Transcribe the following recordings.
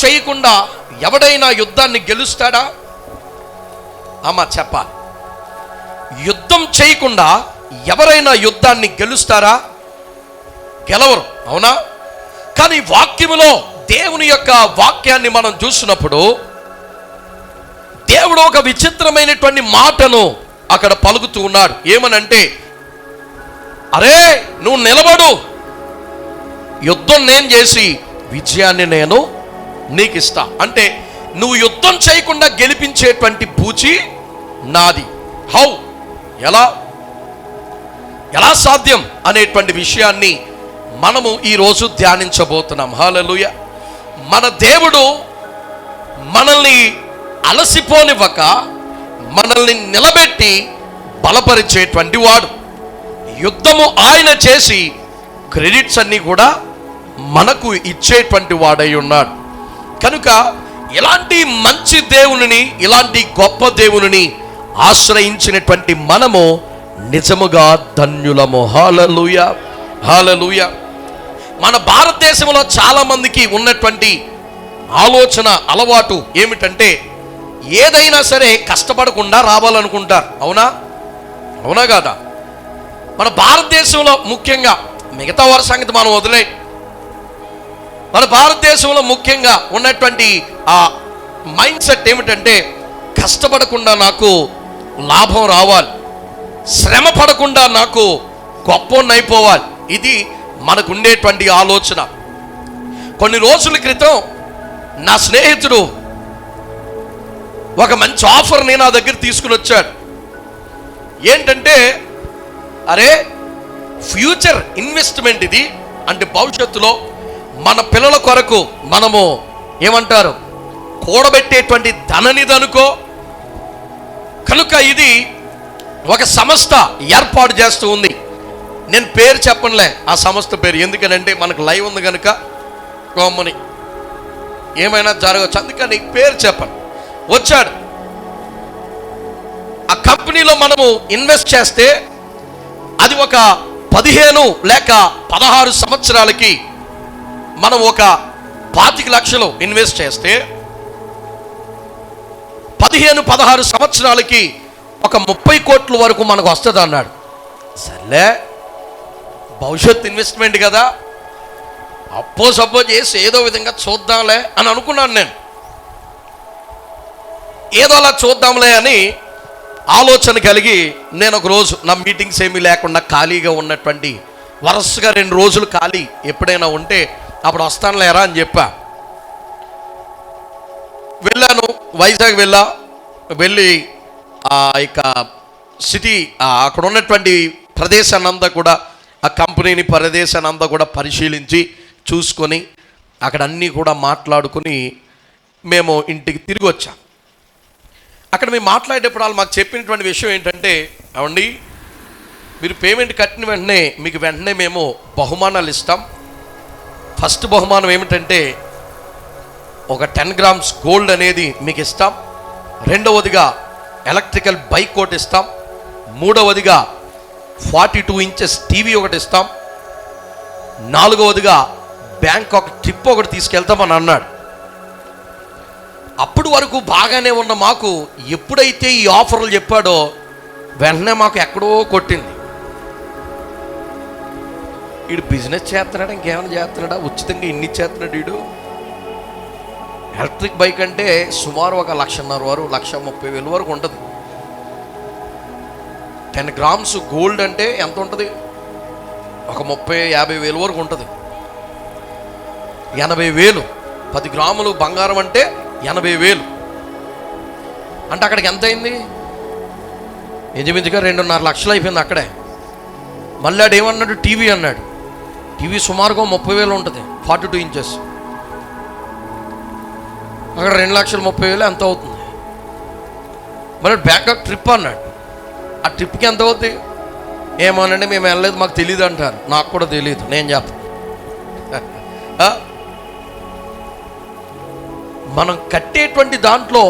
చేయకుండా ఎవడైనా యుద్ధాన్ని గెలుస్తాడా? అమ్మా చెప్పాలి. యుద్ధం చేయకుండా ఎవరైనా యుద్ధాన్ని గెలుస్తారా? గెలవరు, అవునా? కానీ వాక్యములో దేవుని యొక్క వాక్యాన్ని మనం చూసినప్పుడు దేవుడు ఒక విచిత్రమైనటువంటి మాటను అక్కడ పలుకుతూ ఉన్నాడు. ఏమనంటే, అరే నువ్వు నిలబడు, యుద్ధం నేను చేసి విజయాన్ని నేను నీకు ఇస్తా. అంటే నువ్వు యుద్ధం చేయకుండా గెలిపించేటువంటి పూచి నాది. హౌ, ఎలా సాధ్యం అనేటువంటి విషయాన్ని మనము ఈరోజు ధ్యానించబోతున్నాం. హల్లెలూయ. మన దేవుడు మనల్ని అలసిపోనివ్వక మనల్ని నిలబెట్టి బలపరిచేటువంటి వాడు. యుద్ధము ఆయన చేసి క్రెడిట్స్ అన్నీ కూడా మనకు ఇచ్చేటువంటి వాడై ఉన్నాడు. కనుక ఇలాంటి మంచి దేవునిని, ఇలాంటి గొప్ప దేవునిని ఆశ్రయించినటువంటి మనము నిజముగా ధన్యులము. హల్లెలూయ, హల్లెలూయ. మన భారతదేశంలో చాలా మందికి ఉన్నటువంటి ఆలోచన, అలవాటు ఏమిటంటే ఏదైనా సరే కష్టపడకుండా రావాలనుకుంటారు. అవునా? అవునా కాదా? మన భారతదేశంలో ముఖ్యంగా, మిగతా వారి సంగతి మనం వదిలే, మన భారతదేశంలో ముఖ్యంగా ఉన్నటువంటి ఆ మైండ్ సెట్ ఏమిటంటే కష్టపడకుండా నాకు లాభం రావాలి, శ్రమ పడకుండా నాకు గొప్పనైపోవాలి. ఇది మనకు ఉండేటువంటి ఆలోచన. కొన్ని రోజుల క్రితం నా స్నేహితుడు ఒక మంచి ఆఫర్ని నా దగ్గర తీసుకుని వచ్చాడు. ఏంటంటే, అరే ఫ్యూచర్ ఇన్వెస్ట్మెంట్ ఇది, అంటే భవిష్యత్తులో మన పిల్లల కొరకు మనము ఏమంటారు కూడబెట్టేటువంటి ధననిది అనుకో. కనుక ఇది ఒక సంస్థ ఏర్పాటు చేస్తూ ఉంది. నేను పేరు చెప్పనులే ఆ సంస్థ పేరు, ఎందుకనంటే మనకు లైవ్ ఉంది కనుక గోమ్మని ఏమైనా జరగవచ్చు, అందుకని పేరు చెప్పను. వచ్చాడు. ఆ కంపెనీలో మనము ఇన్వెస్ట్ చేస్తే అది ఒక 15 లేక 16 సంవత్సరాలకి మనం ఒక 25 లక్షలు ఇన్వెస్ట్ చేస్తే 15-16 సంవత్సరాలకి ఒక 30 కోట్ల వరకు మనకు వస్తుంది అన్నాడు. సర్లే, భవిష్యత్ ఇన్వెస్ట్మెంట్ కదా, సపోజ్ చేసి ఏదో విధంగా చూద్దాంలే అని అనుకున్నాను. నేను ఏదో అలా చూద్దాంలే అని ఆలోచన కలిగి నేను ఒక రోజు నా మీటింగ్స్ ఏమీ లేకుండా ఖాళీగా ఉన్నటువంటి, వరుసగా 2 రోజులు ఖాళీ ఎప్పుడైనా ఉంటే అప్పుడు వస్తానులేరా అని చెప్పా. వెళ్ళాను, వైజాగ్ వెళ్ళి ఆ యొక్క సిటీ, అక్కడ ఉన్నటువంటి ప్రదేశాన్ని అంతా కూడా, ఆ కంపెనీని ప్రదేశాన్ని అంతా కూడా పరిశీలించి చూసుకొని అక్కడ అన్నీ కూడా మాట్లాడుకుని మేము ఇంటికి తిరిగి వచ్చాం. అక్కడ మేము మాట్లాడేటప్పుడు వాళ్ళు మాకు చెప్పినటువంటి విషయం ఏంటంటే, అవండి మీరు పేమెంట్ కట్టిన వెంటనే మీకు వెంటనే మేము బహుమానాలు ఇస్తాం. ఫస్ట్ బహుమానం ఏమిటంటే ఒక 10 గ్రామ్స్ గోల్డ్ అనేది మీకు ఇస్తాం. రెండవదిగా ఎలక్ట్రికల్ బైక్ ఒకటి ఇస్తాం. మూడవదిగా 42 ఇంచెస్ టీవీ ఒకటి ఇస్తాం. నాలుగవదిగా బ్యాంక్ ఒక ట్రిప్ ఒకటి తీసుకెళ్తామని అన్నాడు. అప్పుడు వరకు బాగానే ఉన్న మాకు ఎప్పుడైతే ఈ ఆఫర్లు చెప్పాడో వెంటనే మాకు ఎక్కడో కొట్టింది. వీడు బిజినెస్ చేస్తున్నాడా, ఇంకేమైనా చేస్తున్నాడా, ఉచితంగా ఇన్ని చేస్తున్నాడు వీడు. ఎలక్ట్రిక్ బైక్ అంటే సుమారు ఒక 1,50,000 వరకు, 1,30,000 వరకు ఉంటుంది. 10 గ్రామ్స్ గోల్డ్ అంటే ఎంత ఉంటుంది? ఒక 30,000-50,000 వరకు ఉంటుంది. 80,000 10 గ్రాములు బంగారం అంటే 80,000 అంటే అక్కడికి ఎంత అయింది? ఇంచుమించుగా 2.5 లక్షలు అయిపోయింది అక్కడే. మళ్ళీ ఆడు ఏమన్నాడు, టీవీ అన్నాడు. టీవీ సుమారుగా 30,000 ఉంటుంది, 42 ఇంచెస్. అక్కడ 2,30,000 ఎంత అవుతుంది? మళ్ళీ బ్యాంకాక్ ట్రిప్ అన్నాడు. ఆ ట్రిప్కి ఎంత అవుతుంది? ఏమోనండి మేము వెళ్ళలేదు, మాకు తెలియదు అంటారు. నాకు కూడా తెలియదు, నేను చెప్తాను. మనం కట్టేటువంటి దాంట్లో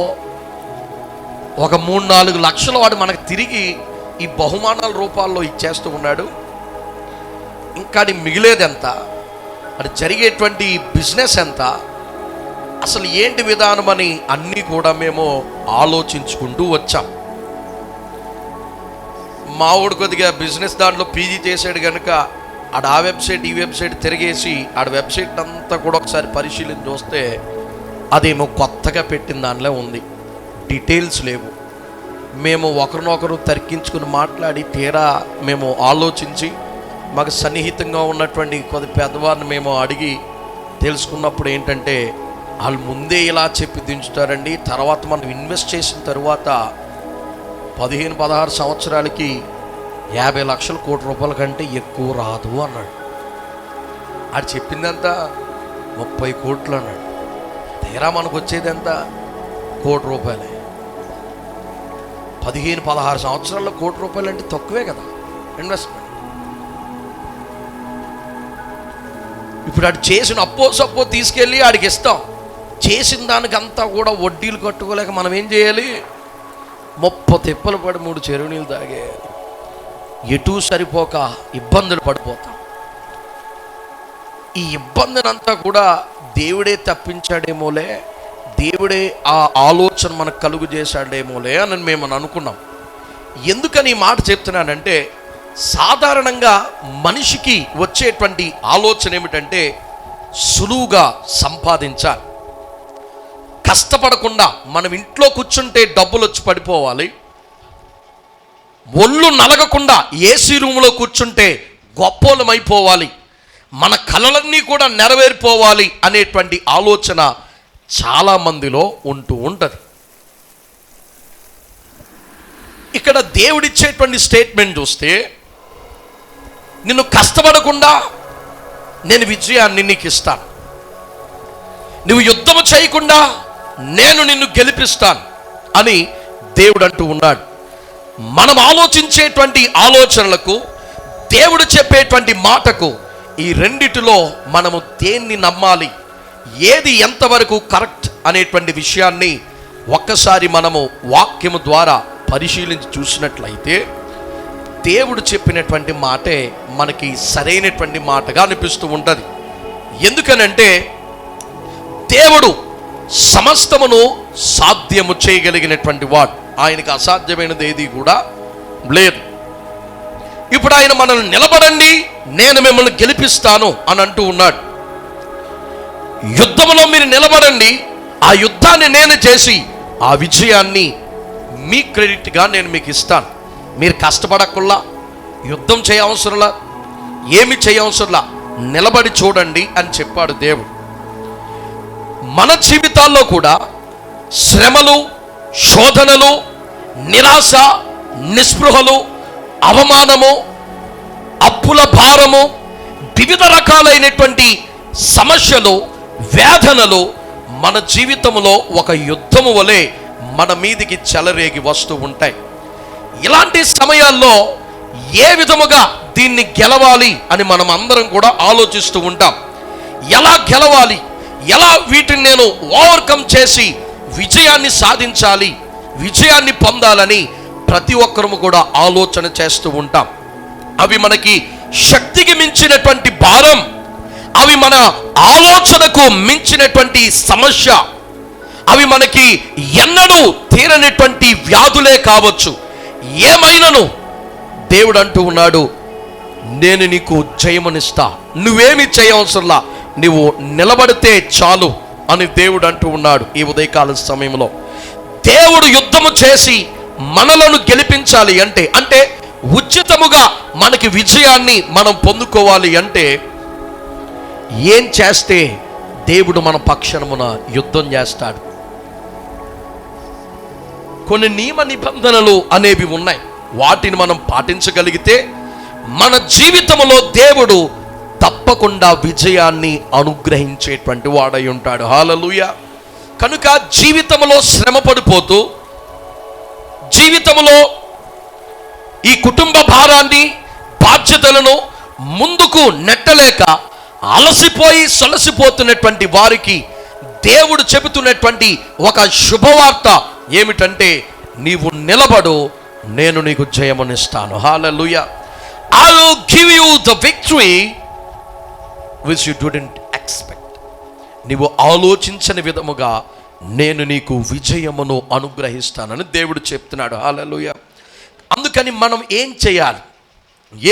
ఒక 3-4 లక్షలు వాడు మనకు తిరిగి ఈ బహుమానాల రూపాల్లో ఇచ్చేస్తూ ఉన్నాడు. ఇంకా అది మిగిలేది ఎంత, అది జరిగేటువంటి బిజినెస్ ఎంత, అసలు ఏంటి విధానం అని అన్నీ కూడా మేము ఆలోచించుకుంటూ వచ్చాం. మావాడు కొద్దిగా బిజినెస్ దాంట్లో పీజీ చేశాడు కనుక ఆడ ఆ వెబ్సైట్ ఈ వెబ్సైట్ తిరిగేసి ఆడ వెబ్సైట్ అంతా కూడా ఒకసారి పరిశీలించి చూస్తే అదేమో కొత్తగా పెట్టిన దానిలో ఉంది, డీటెయిల్స్ లేవు. మేము ఒకరినొకరు తర్కించుకుని మాట్లాడి తీరా మేము ఆలోచించి మాకు సన్నిహితంగా ఉన్నటువంటి కొద్ది పెద్దవారిని మేము అడిగి తెలుసుకున్నప్పుడు ఏంటంటే వాళ్ళు ముందే ఇలా చెప్పి దించుతారండి, తర్వాత మనం ఇన్వెస్ట్ చేసిన తర్వాత 15-16 సంవత్సరాలకి 50 లక్షల కోట్ల రూపాయల కంటే ఎక్కువ రాదు అన్నాడు. ఆడు చెప్పిందంతా 30 కోట్లు అన్నాడు. తీరా మనకు వచ్చేది ఎంత? 1 కోటి రూపాయలే. 15-16 సంవత్సరాల్లో 1 కోటి రూపాయలు అంటే తక్కువే కదా ఇన్వెస్ట్మెంట్. ఇప్పుడు ఆడు చేసిన అప్పో తీసుకెళ్ళి ఆడికి ఇస్తాం. చేసిన దానికంతా కూడా వడ్డీలు కట్టుకోలేక మనం ఏం చేయాలి? 30 తిప్పలు పడి 3 చెరువు నీళ్ళు తాగేయాలి. ఎటూ సరిపోక ఇబ్బందులు పడిపోతాం. ఈ ఇబ్బందినంతా కూడా దేవుడే తప్పించాడేమోలే, దేవుడే ఆ ఆలోచన మనకు కలుగు చేశాడేమోలే అని మేము అనుకున్నాం. ఎందుకని ఈ మాట చెప్తున్నానంటే, సాధారణంగా మనిషికి వచ్చేటువంటి ఆలోచన ఏమిటంటే సులువుగా సంపాదించాలి, కష్టపడకుండా మనం ఇంట్లో కూర్చుంటే డబ్బులు వచ్చి పడిపోవాలి, ఒళ్ళు నలగకుండా ఏసీ రూమ్లో కూర్చుంటే గొప్పోలమైపోవాలి, మన కలలన్నీ కూడా నెరవేరిపోవాలి అనేటువంటి ఆలోచన చాలామందిలో ఉంటూ ఉంటుంది. ఇక్కడ దేవుడిచ్చేటువంటి స్టేట్మెంట్ చూస్తే, నిన్ను కష్టపడకుండా నేను విజయాన్ని నీకు ఇస్తాను, నువ్వు యుద్ధము చేయకుండా నేను నిన్ను గెలిపిస్తాను అని దేవుడు అంటూ ఉన్నాడు. మనం ఆలోచించేటువంటి ఆలోచనలకు, దేవుడు చెప్పేటువంటి మాటకు, ఈ రెండిటిలో మనము దేన్ని నమ్మాలి, ఏది ఎంతవరకు కరెక్ట్ అనేటువంటి విషయాన్ని ఒక్కసారి మనము వాక్యము ద్వారా పరిశీలించి చూసినట్లయితే దేవుడు చెప్పినటువంటి మాటే మనకి సరైనటువంటి మాటగా అనిపిస్తూ ఉంటుంది. ఎందుకనంటే దేవుడు సమస్తమును సాధ్యము చేయగలిగినటువంటి వాడు, ఆయనకు అసాధ్యమైనది ఏది కూడా లేదు. ఇప్పుడు ఆయన మనల్ని నిలబడండి, నేను మిమ్మల్ని గెలిపిస్తాను అని అంటూ ఉన్నాడు. యుద్ధంలో మీరు నిలబడండి, ఆ యుద్ధాన్ని నేను చేసి ఆ విజయాన్ని మీ క్రెడిట్గా నేను మీకు ఇస్తాను. మీరు కష్టపడకుల్లా, యుద్ధం చేయవసరంలా, ఏమి చేయవసరంలా, నిలబడి చూడండి అని చెప్పాడు దేవుడు. మన జీవితాల్లో కూడా శ్రమలు, శోధనలు, నిరాశ, నిస్పృహలు, అవమానము, అప్పుల భారము, వివిధ రకాలైనటువంటి సమస్యలు, వేదనలు మన జీవితంలో ఒక యుద్ధము వలె మన మీదికి చెలరేగి వస్తూ ఉంటాయి. ఇలాంటి సమయాల్లో ఏ విధముగా దీన్ని గెలవాలి అని మనం అందరం కూడా ఆలోచిస్తూ ఉంటాం. ఎలా గెలవాలి, ఎలా వీటిని నేను ఓవర్కమ్ చేసి విజయాన్ని సాధించాలి, విజయాన్ని పొందాలని ప్రతి ఒక్కరము కూడా ఆలోచన చేస్తూ ఉంటాం. అవి మనకి శక్తికి మించినటువంటి భారం, అవి మన ఆలోచనకు మించినటువంటి సమస్య, అవి మనకి ఎన్నడూ తీరనటువంటి వ్యాధులే కావచ్చు. ఏమైనను దేవుడు అంటూ ఉన్నాడు, నేను నీకు జయమునిస్తా, నువ్వేమి చేయవసరంలా, నువ్వు నిలబడితే చాలు అని దేవుడు అంటూ ఉన్నాడు. ఈ ఉదయకాల సమయంలో దేవుడు యుద్ధము చేసి మనలను గెలిపించాలి అంటే ఉచితముగా మనకి విజయాన్ని మనం పొందుకోవాలి అంటే ఏం చేస్తే దేవుడు మన పక్షమున యుద్ధం చేస్తాడు? కొన్ని నియమ నిబంధనలు అనేవి ఉన్నాయి. వాటిని మనం పాటించగలిగితే మన జీవితంలో దేవుడు తప్పకుండా విజయాన్ని అనుగ్రహించేటువంటి వాడై ఉంటాడు. హల్లెలూయా. కనుక జీవితంలో శ్రమ పడిపోతూ, జీవితంలో ఈ కుటుంబ భారాన్ని, బాధ్యతలను ముందుకు నెట్టలేక అలసిపోయి సొలసిపోతున్నటువంటి వారికి దేవుడు చెబుతున్నటువంటి ఒక శుభవార్త ఏమిటంటే, నీవు నిలబడు, నేను నీకు జయమునిస్తాను. హల్లెలూయా. I will give you the victory which you didn't expect. నీవు ఆలోచించని విధముగా నేను నీకు విజయమును అనుగ్రహిస్తానని దేవుడు చెప్తున్నాడు. హల్లెలూయా. అందుకని మనం ఏం చేయాలి?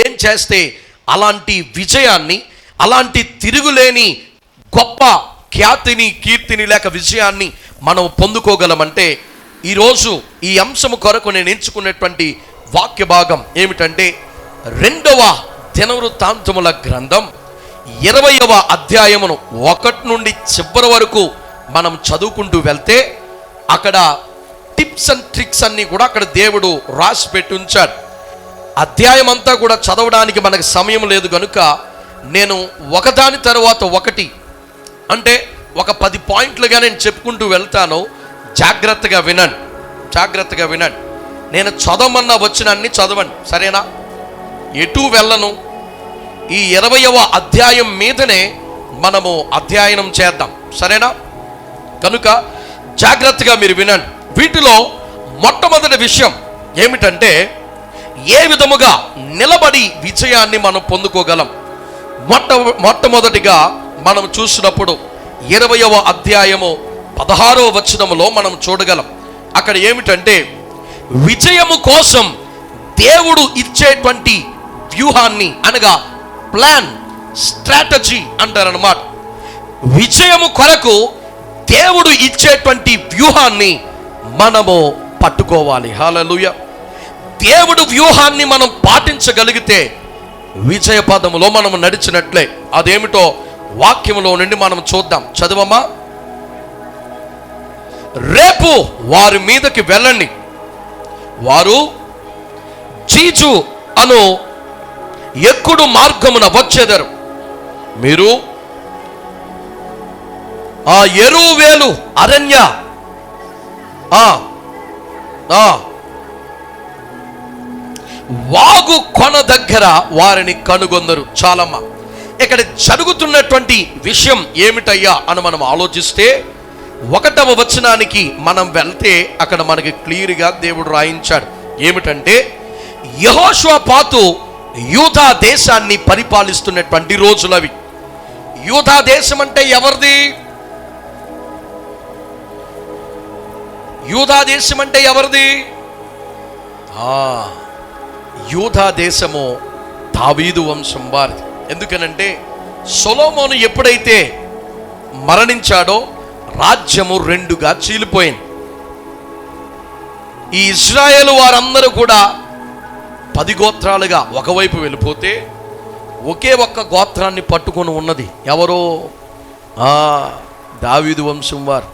ఏం చేస్తే అలాంటి విజయాన్ని, అలాంటి తిరుగులేని గొప్ప ఖ్యాతిని, కీర్తిని లేక విజయాన్ని మనం పొందుకోగలమంటే, ఈరోజు ఈ అంశము కొరకు నేను ఎంచుకున్నటువంటి వాక్య భాగం ఏమిటంటే 2వ దినవృత్తాంతముల గ్రంథం 20వ అధ్యాయమును 1 నుండి చివరి వరకు మనం చదువుకుంటూ వెళ్తే అక్కడ టిప్స్ అండ్ ట్రిక్స్ అన్నీ కూడా అక్కడ దేవుడు రాసి పెట్టి ఉంచాడు. అధ్యాయం అంతా కూడా చదవడానికి మనకు సమయం లేదు కనుక నేను ఒకదాని తర్వాత ఒకటి, అంటే ఒక 10 పాయింట్లుగా నేను చెప్పుకుంటూ వెళ్తాను. జాగ్రత్తగా వినండి, జాగ్రత్తగా వినండి. నేను చదవమన్న వచ్చినన్ని చదవండి, సరేనా? ఎటు వెళ్ళను. ఈ 20వ అధ్యాయం మీదనే మనము అధ్యయనం చేద్దాం, సరేనా? కనుక జాగ్రత్తగా మీరు వినండి. వీటిలో మొట్టమొదటి విషయం ఏమిటంటే, ఏ విధముగా నిలబడి విజయాన్ని మనం పొందుకోగలం. మొట్టమొదటిగా మనం చూసినప్పుడు 20వ అధ్యాయము 16వ వచనములో మనం చూడగలం. అక్కడ ఏమిటంటే, విజయము కోసం దేవుడు ఇచ్చేటువంటి వ్యూహాన్ని, అనగా ప్లాన్, స్ట్రాటజీ అంటారన్నమాట. విజయము కొరకు దేవుడు ఇచ్చేటువంటి వ్యూహాన్ని మనము పట్టుకోవాలి. హల్లెలూయా. దేవుడు వ్యూహాన్ని మనం పాటించగలిగితే విజయ పదములో మనం నడిచినట్లే. అదేమిటో వాక్యములో నుండి మనం చూద్దాం. చదవమా. రేపు వారి మీదకి వెళ్ళండి, వారు చీచు అను ఎక్కుడు మార్గమున వచ్చేదరు. మీరు ఆ ఎరువేలు అరణ్య వాగు కొన దగ్గర వారిని కనుగొందరు. చాలమ్మా. ఇక్కడ జరుగుతున్నటువంటి విషయం ఏమిటయ్యా అని మనం ఆలోచిస్తే 1వ వచనానికి మనం వెళ్తే అక్కడ మనకి క్లియర్గా దేవుడు రాయించాడు. ఏమిటంటే, యెహోషువపాతు యూదా దేశాన్ని పరిపాలిస్తున్నటువంటి రోజులవి. యూదా దేశం అంటే ఎవరిది? యూదా దేశం అంటే ఎవరిది? యూదా దేశము దావీదు వంశం వారిది. ఎందుకనంటే సొలొమోను ఎప్పుడైతే మరణించాడో రాజ్యము 2గా చీలిపోయింది. ఈ ఇశ్రాయేలు వారందరూ కూడా 10 గోత్రాలుగా ఒకవైపు వెళ్ళిపోతే ఒకే ఒక్క గోత్రాన్ని పట్టుకొని ఉన్నది ఎవరో? దావీదు వంశం వారు.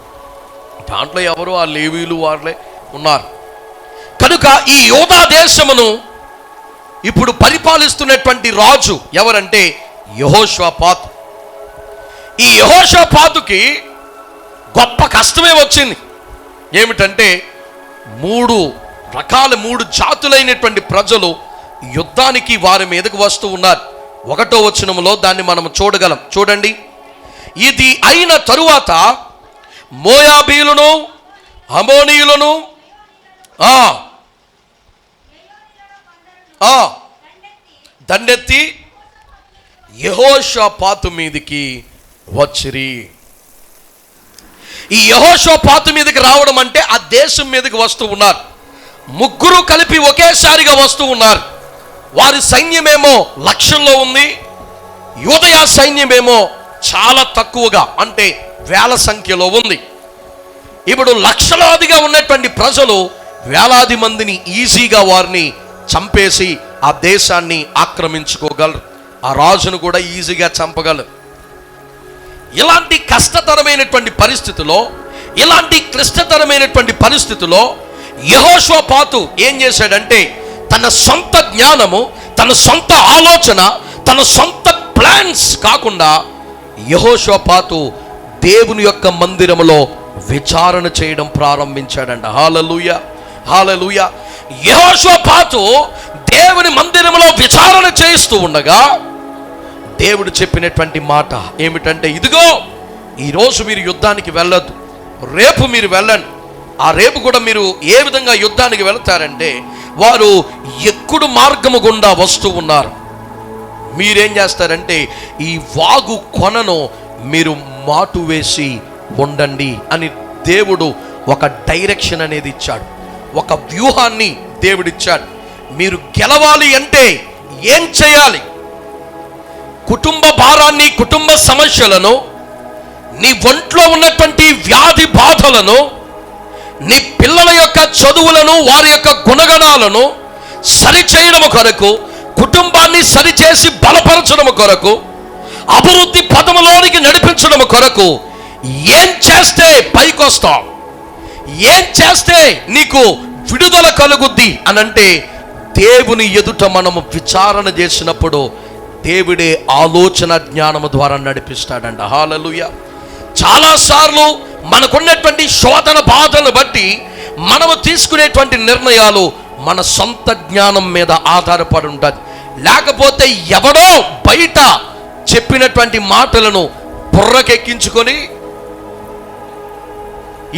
దాంట్లో ఎవరో ఆ లేవీలు వారులే ఉన్నారు. కనుక ఈ యూదా దేశమును ఇప్పుడు పరిపాలిస్తున్నటువంటి రాజు ఎవరంటే యెహోషువపాతు. ఈ యెహోషువపాతుకి గొప్ప కష్టమే వచ్చింది. ఏమిటంటే 3 జాతులైనటువంటి ప్రజలు యుద్ధానికి వారి మీదకు వస్తూ ఉన్నారు. 1వ వచనములో దాన్ని మనం చూడగలం. చూడండి. ఇది అయిన తరువాత మోయాబీయులను, అమోనీయులను దండెత్తి యెహోషువపాతు మీదికి వచ్చిరి. ఈ యెహోషువపాతు మీదకి రావడం అంటే ఆ దేశం మీదకి వస్తూ ఉన్నారు. 3 కలిపి ఒకేసారిగా వస్తూ ఉన్నారు. వారి సైన్యమేమో లక్షల్లో ఉంది, యూదయ సైన్యమేమో చాలా తక్కువగా, అంటే వేల సంఖ్యలో ఉంది. ఇప్పుడు లక్షలాదిగా ఉన్నటువంటి ప్రజలు వేలాది మందిని ఈజీగా వారిని చంపేసి ఆ దేశాన్ని ఆక్రమించుకోగలరు. ఆ రాజును కూడా ఈజీగా చంపగలరు. ఇలాంటి కష్టతరమైనటువంటి పరిస్థితిలో, ఇలాంటి క్లిష్టతరమైనటువంటి పరిస్థితిలో యెహోషువపాతు ఏం చేశాడంటే, తన సొంత జ్ఞానము, తన సొంత ఆలోచన, తన సొంత ప్లాన్స్ కాకుండా యెహోషువపాతు దేవుని యొక్క మందిరములో విచారణ చేయడం ప్రారంభించాడంట. హల్లెలూయా, హల్లెలూయా. యెహోషువపాతు దేవుని మందిరములో విచారణ చేస్తూ ఉండగా దేవుడు చెప్పినటువంటి మాట ఏమిటంటే, ఇదిగో ఈరోజు మీరు యుద్ధానికి వెళ్ళొద్దు, రేపు మీరు వెళ్ళండి. ఆ రేపు కూడా మీరు ఏ విధంగా యుద్ధానికి వెళ్తారంటే, వారు ఎక్కుడు మార్గము గుండా వస్తూ ఉన్నారు. మీరేం చేస్తారంటే, ఈ వాగు కొనను మీరు మాటు వేసి ఉండండి అని దేవుడు ఒక డైరెక్షన్ అనేది ఇచ్చాడు, ఒక వ్యూహాన్ని దేవుడిచ్చాడు. మీరు గెలవాలి అంటే ఏం చేయాలి? కుటుంబ భారాన్ని, కుటుంబ సమస్యలను, నీ ఒంట్లో ఉన్నటువంటి వ్యాధి బాధలను, నీ పిల్లల యొక్క చదువులను, వారి యొక్క గుణగణాలను సరిచేయడం కొరకు, కుటుంబాన్ని సరిచేసి బలపరచడం కొరకు, అభివృద్ధి పదములోనికి నడిపించడం కొరకు ఏం చేస్తే పైకొస్తావు, ఏం చేస్తే నీకు విడుదల కలుగుద్ది అని అంటే, దేవుని ఎదుట మనము విచారణ చేసినప్పుడు దేవుడే ఆలోచన జ్ఞానము ద్వారా నడిపిస్తాడంట. హల్లెలూయా. చాలాసార్లు మనకున్నటువంటి శోధన బాధలను బట్టి మనము తీసుకునేటువంటి నిర్ణయాలు మన సొంత జ్ఞానం మీద ఆధారపడి ఉంటుంది. లేకపోతే ఎవడో బయట చెప్పినటువంటి మాటలను బుర్రకెక్కించుకొని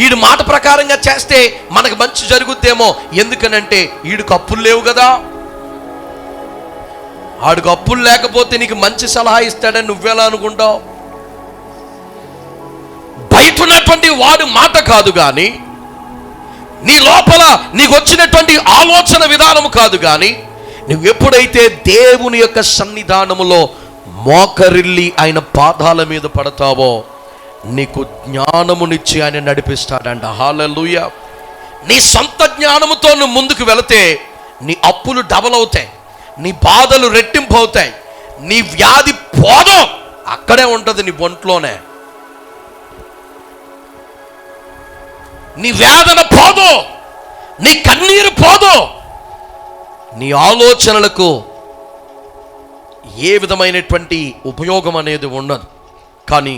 ఈడు మాట ప్రకారంగా చేస్తే మనకు మంచి జరుగుద్దేమో, ఎందుకనంటే ఈడుకు అప్పులు లేవు కదా, ఆడికి అప్పులు లేకపోతే నీకు మంచి సలహా ఇస్తాడని నువ్వెలా అనుకుంటావు? బయట ఉన్నటువంటి వాడి మాట కాదు కానీ, నీ లోపల నీకు వచ్చినటువంటి ఆలోచన విధానము కాదు కానీ, నువ్వు ఎప్పుడైతే దేవుని యొక్క సన్నిధానములో మోకరిల్లి ఆయన పాదాల మీద పడతావో నీకు జ్ఞానమునిచ్చి ఆయన నడిపిస్తాడంట. హల్లెలూయా. నీ సొంత జ్ఞానముతో నువ్వు ముందుకు వెళితే నీ అప్పులు డబల్ అవుతాయి, నీ బాధలు రెట్టింపు అవుతాయి, నీ వ్యాధి పోదు, అక్కడే ఉంటుంది నీ ఒంట్లోనే. నీ వేదన పోదు, నీ కన్నీరు పోదు, నీ ఆలోచనలకు ఏ విధమైనటువంటి ఉపయోగం అనేది ఉండదు. కానీ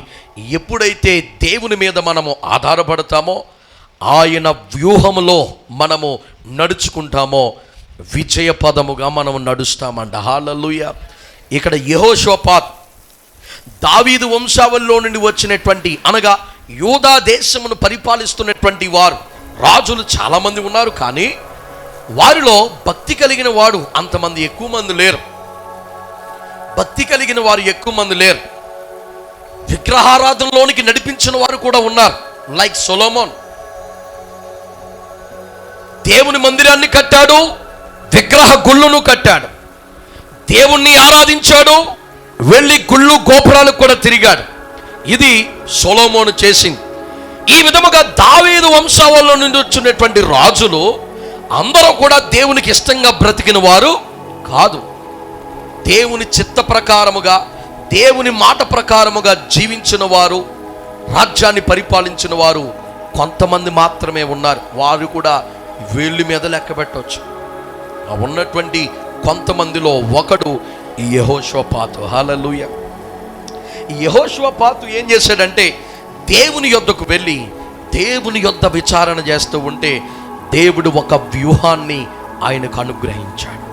ఎప్పుడైతే దేవుని మీద మనము ఆధారపడతామో, ఆయన వ్యూహములో మనము నడుచుకుంటామో విజయ పదముగా మనము నడుస్తామంట. హల్లెలూయా. ఇక్కడ యెహోషాపాత్ దావీదు వంశావళిలో నుండి వచ్చినటువంటి, అనగా యూదా దేశమును పరిపాలిస్తున్నటువంటి వారు రాజులు చాలామంది ఉన్నారు. కానీ వారిలో భక్తి కలిగిన వాడు అంతమంది ఎక్కువ మంది లేరు. భక్తి కలిగిన వారు ఎక్కువ మంది లేరు. విగ్రహారాధనలోనికి నడిపించిన వారు కూడా ఉన్నారు, లైక్ సొలొమోన్. దేవుని మందిరాన్ని కట్టాడు, విగ్రహ గుళ్ళను కట్టాడు, దేవుణ్ణి ఆరాధించాడు, వెళ్ళి గుళ్ళు గోపురాలకు కూడా తిరిగాడు. ఇది సొలొమోను చేసింది. ఈ విధముగా దావీదు వంశావళిలో నుండి వచ్చినటువంటి రాజులు అందరూ కూడా దేవునికి ఇష్టంగా బ్రతికిన వారు కాదు. దేవుని చిత్త ప్రకారముగా, దేవుని మాట ప్రకారముగా జీవించిన వారు, రాజ్యాన్ని పరిపాలించిన వారు కొంతమంది మాత్రమే ఉన్నారు. వారు కూడా వేళ్ళ మీద లెక్క పెట్టవచ్చు. ఆ ఉన్నటువంటి కొంతమందిలో ఒకడు ఈ యెహోషాపాతు. హల్లెలూయా. ఈ యెహోషాపాతు ఏం చేశాడంటే, దేవుని యొద్దకు వెళ్ళి దేవుని యొద్ద విచారణ చేస్తూ ఉంటే దేవుడు ఒక వ్యూహాన్ని ఆయనకు అనుగ్రహించాడు.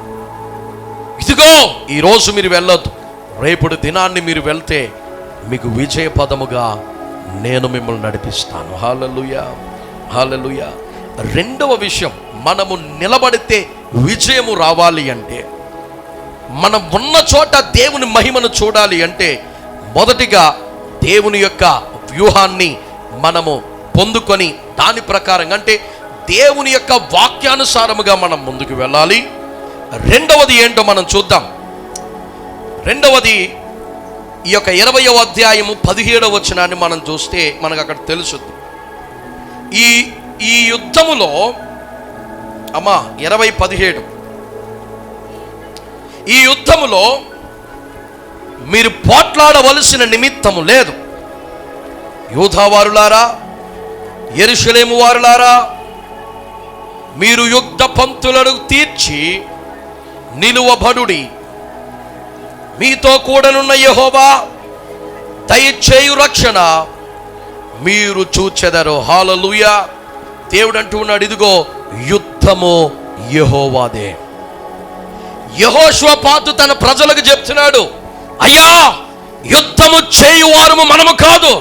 ఇదిగో ఈరోజు మీరు వెళ్ళొద్దు, రేపటి దినాన్ని మీరు వెళ్తే మీకు విజయ పదముగా నేను మిమ్మల్ని నడిపిస్తాను. హల్లెలూయా. హల్లెలూయా. రెండవ విషయం, మనము నిలబడితే విజయము రావాలి అంటే, మనం ఉన్న చోట దేవుని మహిమను చూడాలి అంటే, మొదటిగా దేవుని యొక్క వ్యూహాన్ని మనము పొందుకొని దాని ప్రకారంగా, అంటే దేవుని యొక్క వాక్యానుసారముగా మనం ముందుకు వెళ్ళాలి. రెండవది ఏంటో మనం చూద్దాం. రెండవది ఈ యొక్క 20వ అధ్యాయము 17వ వచనాన్ని మనం చూస్తే మనకు అక్కడ తెలుసుద్ది. ఈ యుద్ధములో 20:17, ఈ యుద్ధములో మీరు పోట్లాడవలసిన నిమిత్తము లేదు. యూదావారులారా, యెరూషలేము వారులారా, మీరు యుద్ధ పంక్తులను తీర్చి నిలువబడుడి. మీతో కూడనున్న యెహోవా దయచేయు రక్షణ మీరు చూచెదరు. హల్లెలూయా. దేవుడు అంటూ ఉన్నాడు, ఇదిగో యుద్ధము యెహోవాదే. యెహోషాపాతు తన ప్రజలకు చెప్తున్నాడు, అయ్యా యుద్ధము చేయువారము మనము కాదు,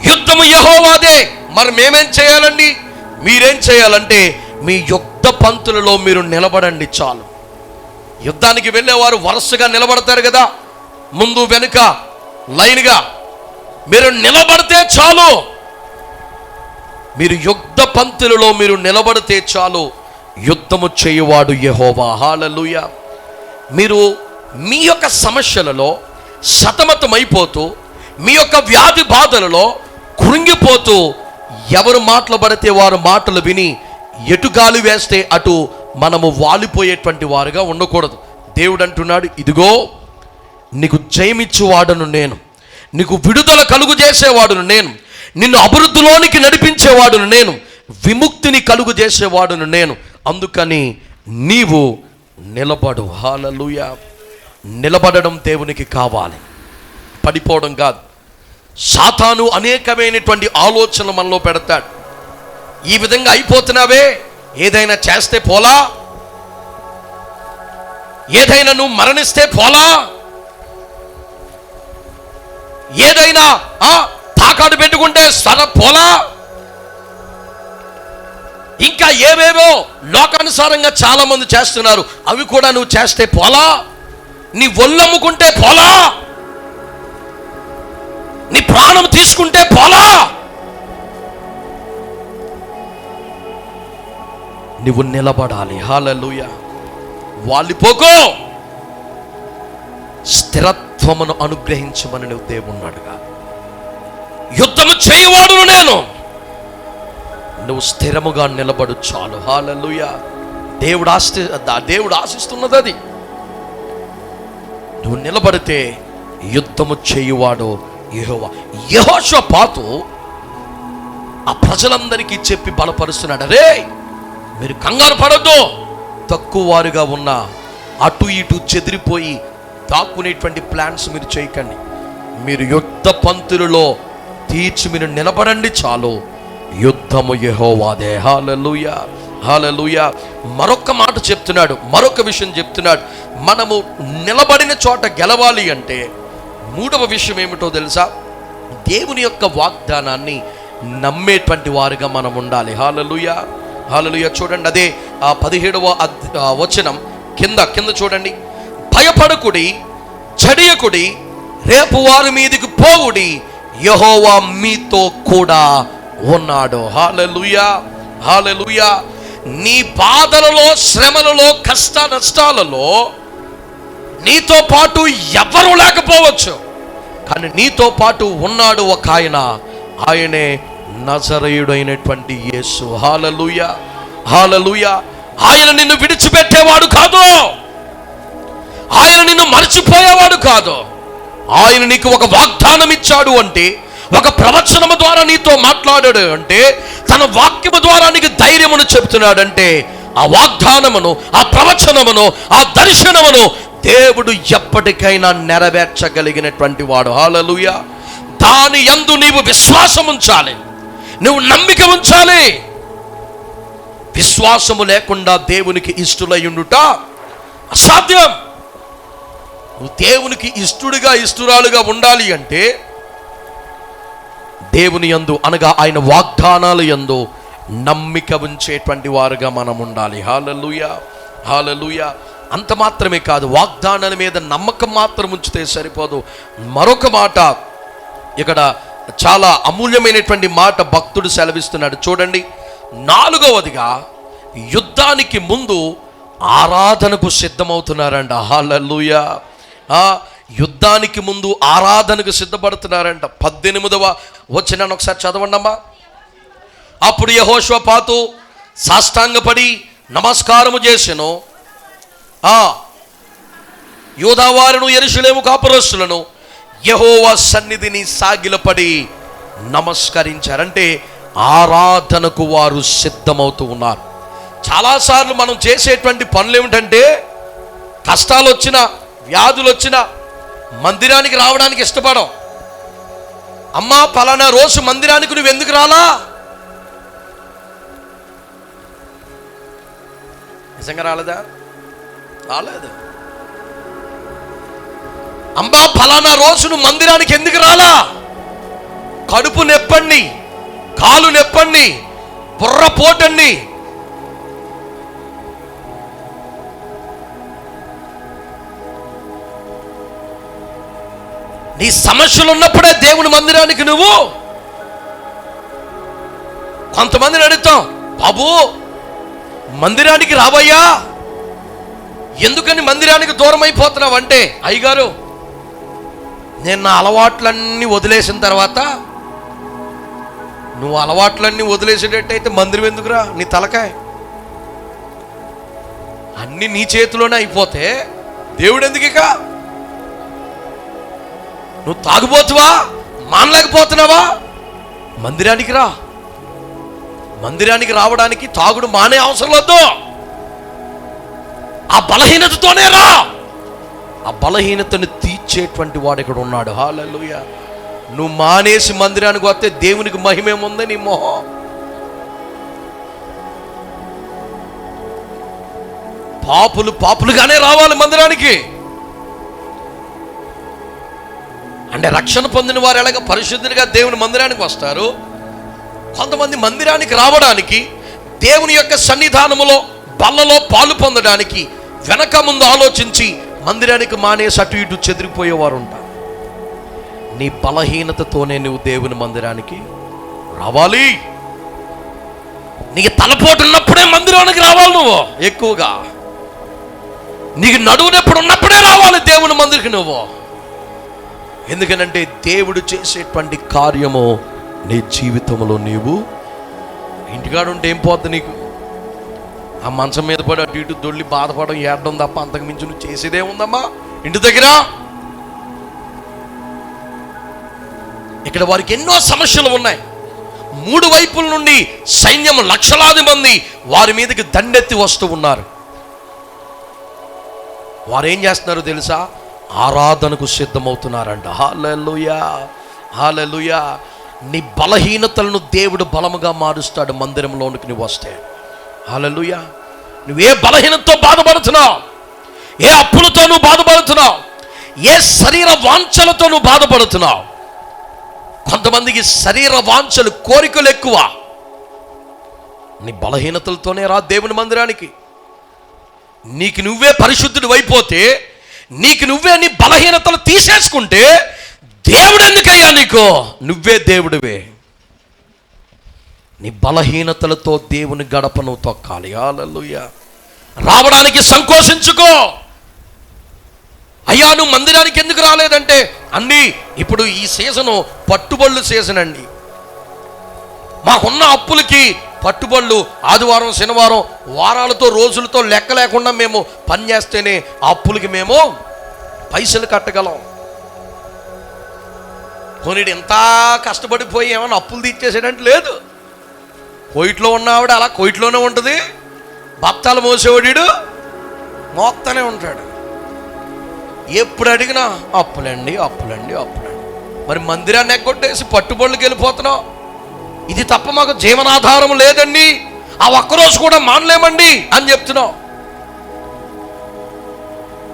యుద్ధము యెహోవాదే. మరి మేమేం చేయాలండి? మీరేం చేయాలంటే మీ యుద్ధ పంక్తులలో మీరు నిలబడండి చాలు. యుద్ధానికి వెళ్ళేవారు వరుసగా నిలబడతారు కదా, ముందు వెనుక లైన్గా. మీరు నిలబడితే చాలు, మీరు యుద్ధ పంక్తులలో మీరు నిలబడితే చాలు, యుద్ధము చేయువాడు యెహోవా. హల్లెలూయా. మీరు మీ యొక్క సమస్యలలో సతమతమైపోతూ, మీ యొక్క వ్యాధి బాధలలో కృంగిపోతూ, ఎవరు మాటలు పడితే వారు మాటలు విని ఎటు గాలి వేస్తే అటు మనము వాలిపోయేటువంటి వారుగా ఉండకూడదు. దేవుడు అంటున్నాడు, ఇదిగో నీకు జయమిచ్చేవాడును నేను, నీకు విడుదల కలుగు చేసేవాడును నేను, నిన్ను అభివృద్ధిలోనికి నడిపించేవాడును నేను, విముక్తిని కలుగు చేసేవాడును నేను. అందుకని నీవు నిలబడు. హల్లెలూయా. నిలబడడం దేవునికి కావాలి, పడిపోవడం కాదు. సాతాను అనేకమైనటువంటి ఆలోచనలు మనలో పెడతాడు. ఈ విధంగా అయిపోతున్నావే, ఏదైనా చేస్తే పోలా, ఏదైనా నువ్వు మరణిస్తే పోలా, ఏదైనా తాకాడు పెట్టుకుంటే సర పోలా, ఇంకా ఏవేవో లోకానుసారంగా చాలా మంది చేస్తున్నారు, అవి కూడా నువ్వు చేస్తే పోలా, నీ ఒళ్ళమ్ముకుంటే పోలా, నీ ప్రాణం తీసుకుంటే పోలా. నువ్వు నిలబడాలి. హల్లెలూయా. వాలిపోకో, స్థిరత్వమును అనుగ్రహించమని నువ్వు దేవుణ్ణిగా. యుద్ధము చేయవాడును నేను, నువ్వు స్థిరముగా నిలబడు చాలు. హల్లెలూయా. దేవుడు ఆశిస్తున్నది అది. నువ్వు నిలబడితే యుద్ధము చేయువాడు యెహోవా. యెహోషాపాతు ఆ ప్రజలందరికీ చెప్పి బలపరుస్తున్నాడు, రే మీరు కంగారు పడద్దు, తక్కువ వారుగా ఉన్న అటు ఇటు చెదిరిపోయి దాక్కునేటువంటి ప్లాన్స్ మీరు చేయకండి, మీరు యుద్ధ పంక్తులలో తీర్చి మీరు నిలబడండి చాలు, యుద్ధము యెహోవాదే. హల్లెలూయా. హల్లెలూయా. మరొక మాట చెప్తున్నాడు, మరొక విషయం చెప్తున్నాడు. మనము నిలబడిన చోట గెలవాలి అంటే మూడవ విషయం ఏమిటో తెలుసా? దేవుని యొక్క వాగ్దానాన్ని నమ్మేటువంటి వారుగా మనం ఉండాలి. హల్లెలూయా. హల్లెలూయా. చూడండి, అదే 17వ వచనం కింద చూడండి. భయపడకుడి, జడియకుడి, రేపు వారి మీదికి పోవుడి, యెహోవా మీతో కూడా ఉన్నాడు. హల్లెలూయా. హల్లెలూయా. నీ బాధలలో, శ్రమలలో, కష్ట నష్టాలలో నీతో పాటు ఎవరు లేకపోవచ్చు, కానీ నీతో పాటు ఉన్నాడు ఒక ఆయన, ఆయనే నజరేయుడైనటువంటి యేసు. హల్లెలూయా. హల్లెలూయా. ఆయన నిన్ను విడిచిపెట్టేవాడు కాదు, ఆయన నిన్ను మర్చిపోయేవాడు కాదు. ఆయన నీకు ఒక వాగ్దానం ఇచ్చాడు అంటే, ఒక ప్రవచనము ద్వారా నీతో మాట్లాడాడు అంటే, తన వాక్యము ద్వారా నీకు ధైర్యమును చెప్తున్నాడంటే, ఆ వాగ్దానమును, ఆ ప్రవచనమును, ఆ దర్శనమును దేవుడు ఎప్పటికైనా నెరవేర్చగలిగినటువంటి వాడు. హల్లెలూయా. దాని యందు నీవు విశ్వాసం ఉంచాలి, నువ్వు నమ్మిక ఉంచాలి. విశ్వాసము లేకుండా దేవునికి ఇష్టులై ఉండుట అసాధ్యం. నువ్వు దేవునికి ఇష్టుడిగా, ఇష్టురాలుగా ఉండాలి అంటే దేవుని యందు, అనగా ఆయన వాగ్దానాల యందు నమ్మిక ఉంచేటువంటి వారుగా మనం ఉండాలి. హల్లెలూయా. హల్లెలూయా. అంత మాత్రమే కాదు, వాగ్దానాల మీద నమ్మకం మాత్రం ఉంచితే సరిపోదు. మరొక మాట ఇక్కడ చాలా అమూల్యమైనటువంటి మాట భక్తుడు సెలవిస్తున్నాడు. చూడండి, 4వదిగా యుద్ధానికి ముందు ఆరాధనకు సిద్ధమవుతున్నారంట. హల్లెలూయా. యుద్ధానికి ముందు ఆరాధనకు సిద్ధపడుతున్నారంట. 18వ వచనాన్ని ఒకసారి చదవండి అమ్మా. అప్పుడు యెహోషాపాతు సాష్టాంగపడి నమస్కారము చేసెను. యూదావారును యెరూషలేము కాపురస్తులను యెహోవా సన్నిధిని సాగిలపడి నమస్కరించారంటే ఆరాధనకు వారు సిద్ధమవుతూ ఉన్నారు. చాలాసార్లు మనం చేసేటువంటి పనులు ఏమిటంటే, కష్టాలు వచ్చినా, వ్యాధులు వచ్చినా మందిరానికి రావడానికి ఇష్టపడం. అమ్మా పలానా రోజు మందిరానికి నువ్వు ఎందుకు రాలా? నిజంగా రాలేదా? రాలేదు. అమ్మా ఫలానా రోజు నువ్వు మందిరానికి ఎందుకు రాలా? కడుపు నొప్పండి, కాలు నొప్పండి, బుర్ర పోటండి. నీ సమస్యలు ఉన్నప్పుడే దేవుని మందిరానికి నువ్వు. కొంతమందిని అడుగుతాం, బాబు మందిరానికి రావయ్యా, ఎందుకని మందిరానికి దూరం అయిపోతున్నావు అంటే, అయ్యగారు నేను నా అలవాట్లన్నీ వదిలేసిన తర్వాత, నువ్వు అలవాట్లన్నీ వదిలేసేటట్టయితే మందిరం ఎందుకురా, నీ తలకాయ అన్నీ నీ చేతిలోనే అయిపోతే దేవుడు ఎందుకు? ఇక నువ్వు తాగుబోతువా, మానలేకపోతున్నావా, మందిరానికి రా. మందిరానికి రావడానికి తాగుడు మానే అవసరం లేదు, ఆ బలహీనతతోనే రా. ఆ బలహీనతను తీర్చేటువంటి వాడు ఇక్కడ ఉన్నాడు. హల్లెలూయా. నువ్వు మానేసి మందిరానికి వస్తే దేవునికి మహిమేముంది నీ మొహం? పాపులుగానే రావాలి మందిరానికి. అంటే రక్షణ పొందిన వారు ఎలాగ పరిశుద్ధులుగా దేవుని మందిరానికి వస్తారు, కొంతమంది మందిరానికి రావడానికి, దేవుని యొక్క సన్నిధానములో బల్లలో పాలు పొందడానికి వెనక ముందు ఆలోచించి మందిరానికి మానేసి అటు ఇటు చెదిరిపోయేవారు ఉంటారు. నీ బలహీనతతోనే నువ్వు దేవుని మందిరానికి రావాలి. నీకు తలపోటు ఉన్నప్పుడే మందిరానికి రావాలి. నువ్వు ఎక్కువగా నీకు నడువునెప్పుడు ఉన్నప్పుడే రావాలి దేవుని మందిరికి నువ్వు. ఎందుకనంటే దేవుడు చేసేటువంటి కార్యము నీ జీవితంలో నీవు ఇంటికాడ ఉంటే ఏం పోద్ది నీకు? ఆ మంచం మీద పడి అటు ఇటు దొల్లి బాధపడడం, ఏడడం తప్ప అంతకు మించి నువ్వు చేసేదే ఉందమ్మా ఇంటి దగ్గర. ఇక్కడ వారికి ఎన్నో సమస్యలు ఉన్నాయి. 3 వైపుల నుండి సైన్యం లక్షలాది మంది వారి మీదకి దండెత్తి వస్తూ ఉన్నారు. వారు ఏం చేస్తున్నారో తెలుసా? ఆరాధనకు సిద్ధమవుతున్నారంట. హల్లెలూయా, హల్లెలూయా. నీ బలహీనతలను దేవుడు బలముగా మారుస్తాడు మందిరంలోనికి నువ్వు వస్తే. హల్లెలూయా. నువ్వే బలహీనతతో బాధపడుతున్నావు, ఏ అప్పులతో నువ్వు బాధపడుతున్నావు, ఏ శరీర వాంఛలతో నువ్వు బాధపడుతున్నావు. కొంతమందికి శరీర వాంఛలు, కోరికలు ఎక్కువ. నీ బలహీనతలతోనే రా దేవుని మందిరానికి. నీకు నువ్వే పరిశుద్ధుడు అయిపోతే, నీకు నువ్వే నీ బలహీనతలు తీసేసుకుంటే దేవుడు ఎందుకయ్యా నీకు? నువ్వే దేవుడివే. నీ బలహీనతలతో దేవుని గడపను తొక్కాలి. హల్లెలూయా. రావడానికి సంకోచించుకో. అయ్యా నువ్వు మందిరానికి ఎందుకు రాలేదంటే, అన్నీ ఇప్పుడు ఈ సీజను పట్టుబళ్ళు సీజన్ అండి. మాకున్న అప్పులకి పట్టుబళ్ళు ఆదివారం శనివారం వారాలతో రోజులతో లెక్క లేకుండా మేము పనిచేస్తేనే ఆ అప్పులకి మేము పైసలు కట్టగలం. కొనిడు ఎంత కష్టపడిపోయి ఏమన్నా అప్పులు తీర్చేసాడంటే లేదు. కోయిట్లో ఉన్న ఆవిడ అలా కోయిట్లోనే ఉంటుంది, బత్తాలు మోసేవాడు మోస్తూనే ఉంటాడు. ఎప్పుడు అడిగినా అప్పులండి అప్పులండి అప్పులండి. మరి మందిరాన్ని ఎగ్గొట్టేసి పట్టుబడులకు వెళ్ళిపోతున్నావు. ఇది తప్ప మాకు జీవనాధారం లేదండి, ఆ ఒక్కరోజు కూడా మానలేమండి అని చెప్తున్నావు.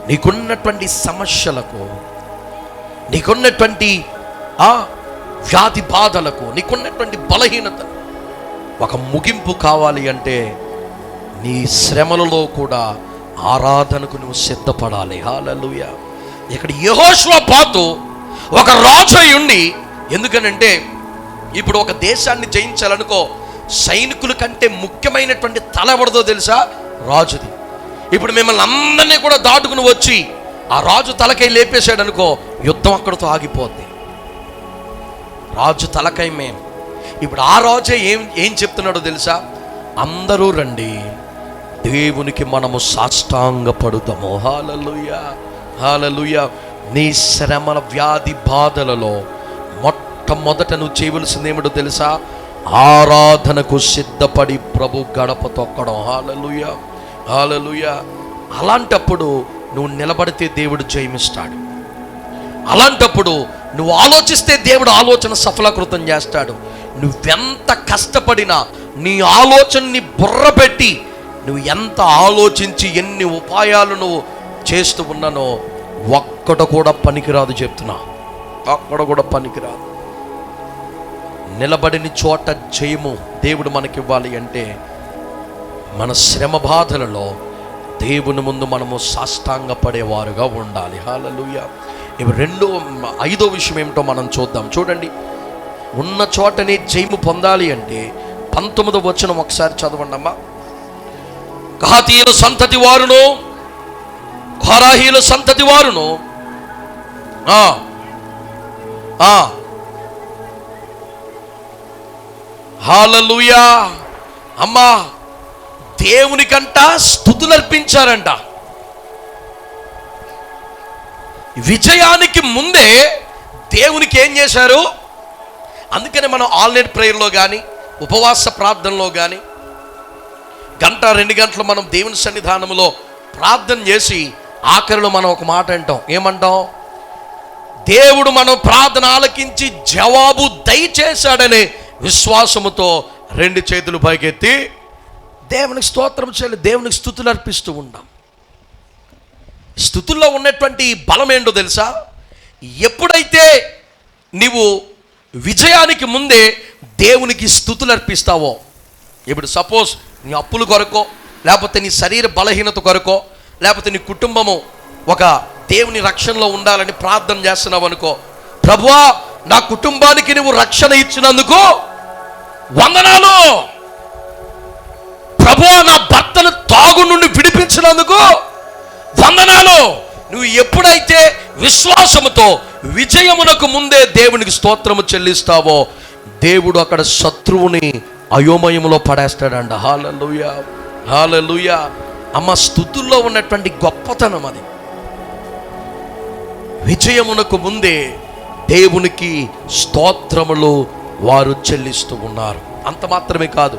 నీకున్నటువంటి సమస్యలకు, నీకున్నటువంటి ఆ వ్యాధి బాధలకు, నీకున్నటువంటి బలహీనత ఒక ముగింపు కావాలి అంటే నీ శ్రమలలో కూడా ఆరాధనకు నువ్వు సిద్ధపడాలి. హల్లెలూయా. ఇక్కడ యెహోషువపాతు ఒక రాజు అయి ఉండి, ఎందుకనంటే ఇప్పుడు ఒక దేశాన్ని జయించాలనుకో, సైనికుల కంటే ముఖ్యమైనటువంటి తల ఎవరిదో తెలుసా? రాజుది. ఇప్పుడు మిమ్మల్ని అందరినీ కూడా దాటుకుని వచ్చి ఆ రాజు తలకై లేపేశాడు అనుకో, యుద్ధం అక్కడితో ఆగిపోద్ది. రాజు తలకై మేము. ఇప్పుడు ఆ రాజే ఏం చెప్తున్నాడో తెలుసా? అందరూ రండి, దేవునికి మనము సాష్టాంగ పడుదాము. హల్లెలూయా, హల్లెలూయా. నీ శ్రమల వ్యాధి బాధలలో మొట్టమొదట నువ్వు చేయవలసింది ఏమిటో తెలుసా? ఆరాధనకు సిద్ధపడి ప్రభు గడప తొక్కడం. హల్లెలూయా, హల్లెలూయా. అలాంటప్పుడు నువ్వు నిలబడితే దేవుడు జయమిస్తాడు. అలాంటప్పుడు నువ్వు ఆలోచిస్తే దేవుడు ఆలోచన సఫలీకృతం చేస్తాడు. నువ్వెంత కష్టపడినా నీ ఆలోచనని బుర్ర పెట్టి నువ్వు ఎంత ఆలోచించి ఎన్ని ఉపాయాలు నువ్వు చేస్తూ ఉన్నానో ఒక్కట కూడా పనికిరాదు చెప్తున్నా. ఒక్కట కూడా పనికిరాదు. నిలబడిన చోట జయము దేవుడు మనకివ్వాలి అంటే మన శ్రమ బాధలలో దేవుని ముందు మనము సాష్టాంగ పడేవారుగా ఉండాలి. హల్లెలూయా. ఇప్పుడు ఐదో విషయం ఏమిటో మనం చూద్దాం. చూడండి, ఉన్న చోటనే జయము పొందాలి అంటే 19వ వచనం ఒకసారి చదవండి అమ్మా. కహాతీయుల సంతతి వారును కోరాహీల సంతతి వారును హల్లెలూయా అమ్మా దేవునికంట స్తుతులు అర్పించారంట. విజయానికి ముందే దేవునికి ఏం చేశారు? అందుకని మనం ఆల్నైట్ ప్రేయర్లో కానీ ఉపవాస ప్రార్థనలో కానీ 1-2 గంటలు మనం దేవుని సన్నిధానంలో ప్రార్థన చేసి ఆఖరిలో మనం ఒక మాట అంటాం. ఏమంటాం? దేవుడు మనం ప్రార్థన ఆలకించి జవాబు దయచేశాడనే విశ్వాసముతో 2 చేతులు పైకెత్తి దేవునికి స్తోత్రం చేయాలి, దేవునికి స్తుతులు అర్పిస్తూ ఉంటాం. స్తుతుల్లో ఉన్నటువంటి బలం ఏంటో తెలుసా? ఎప్పుడైతే నీవు విజయానికి ముందే దేవునికి స్తుతులు అర్పిస్తావో, ఇప్పుడు సపోజ్ నీ అప్పుల కొరకో, లేకపోతే నీ శరీర బలహీనత కొరకో, లేకపోతే నీ కుటుంబము ఒక దేవుని రక్షణలో ఉండాలని ప్రార్థన చేస్తున్నావు అనుకో, ప్రభువా నా కుటుంబానికి నువ్వు రక్షణ ఇచ్చినందుకు వందనాలు, ప్రభువా నా భర్తను తాగు నుండి విడిపించినందుకు వందనాలు. నువ్వు ఎప్పుడైతే విశ్వాసముతో విజయమునకు ముందే దేవునికి స్తోత్రము చెల్లిస్తావో, దేవుడు అక్కడ శత్రువుని అయోమయములో పడేస్తాడంట. హల్లెలూయా, హల్లెలూయా. అమ్మ, స్తుతుల్లో ఉన్నటువంటి గొప్పతనం అది. విజయమునకు ముందే దేవునికి స్తోత్రములు వారు చెల్లిస్తూ ఉన్నారు. అంత మాత్రమే కాదు,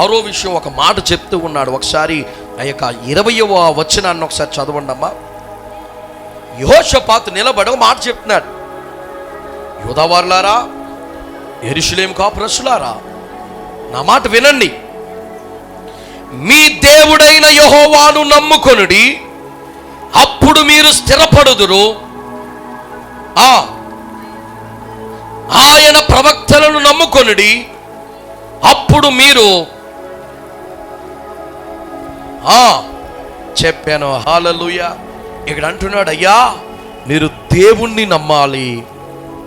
6వ విషయం ఒక మాట చెప్తూ ఉన్నాడు. ఒకసారి ఆ యొక్క 20వ వచనాన్ని ఒకసారి చదవండి అమ్మా. యెహోషాపాతు నిలబడి ఒక మాట చెప్తున్నాడు. యూదావారులారా, యెరూషలేము కాపురస్తులారా, నా మాట వినండి. మీ దేవుడైన యెహోవాను నమ్ముకొనుడి, అప్పుడు మీరు స్థిరపడుదురు. ఆయన ప్రవక్తలను నమ్ముకొనుడి, అప్పుడు మీరు చెప్పాను. హల్లెలూయా. ఇక్కడ అంటున్నాడు, అయ్యా మీరు దేవుణ్ణి నమ్మాలి,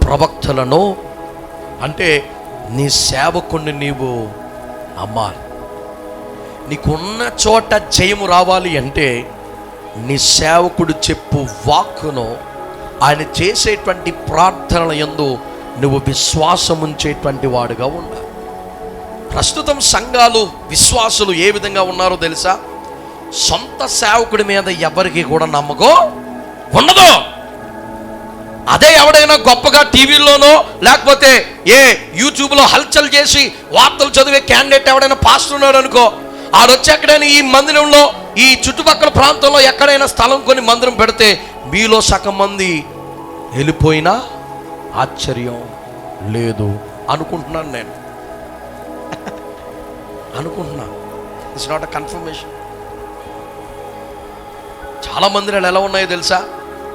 ప్రవక్తలను అంటే నీ సేవకుణ్ణి నీవు నమ్మాలి. నీకున్న చోట జయము రావాలి అంటే నీ సేవకుడు చెప్పు వాక్కును, ఆయన చేసేటువంటి ప్రార్థనల యందు నువ్వు విశ్వాసం ఉంచేటువంటి వాడుగా ఉండాలి. ప్రస్తుతం సంఘాలు, విశ్వాసులు ఏ విధంగా ఉన్నారో తెలుసా? సొంత సేవకుడి మీద ఎవరికి కూడా నమ్మకం ఉండదు. అదే ఎవడైనా గొప్పగా టీవీలోనో లేకపోతే యూట్యూబ్లో హల్చల్ చేసి వార్తలు చదివే క్యాండిడేట్ ఎవడైనా పాస్టర్ ఉన్నాడు అనుకో, ఆడొచ్చి ఎక్కడైనా ఈ మందిరంలో ఈ చుట్టుపక్కల ప్రాంతంలో ఎక్కడైనా స్థలం కొని మందిరం పెడితే మీలో సగం మంది వెళ్ళిపోయినా ఆశ్చర్యం లేదు అనుకుంటున్నాను. నేను అనుకుంటున్నా, ఇట్స్ నాట్ అ కన్ఫర్మేషన్. చాలా మందిరాలు ఎలా ఉన్నాయో తెలుసా?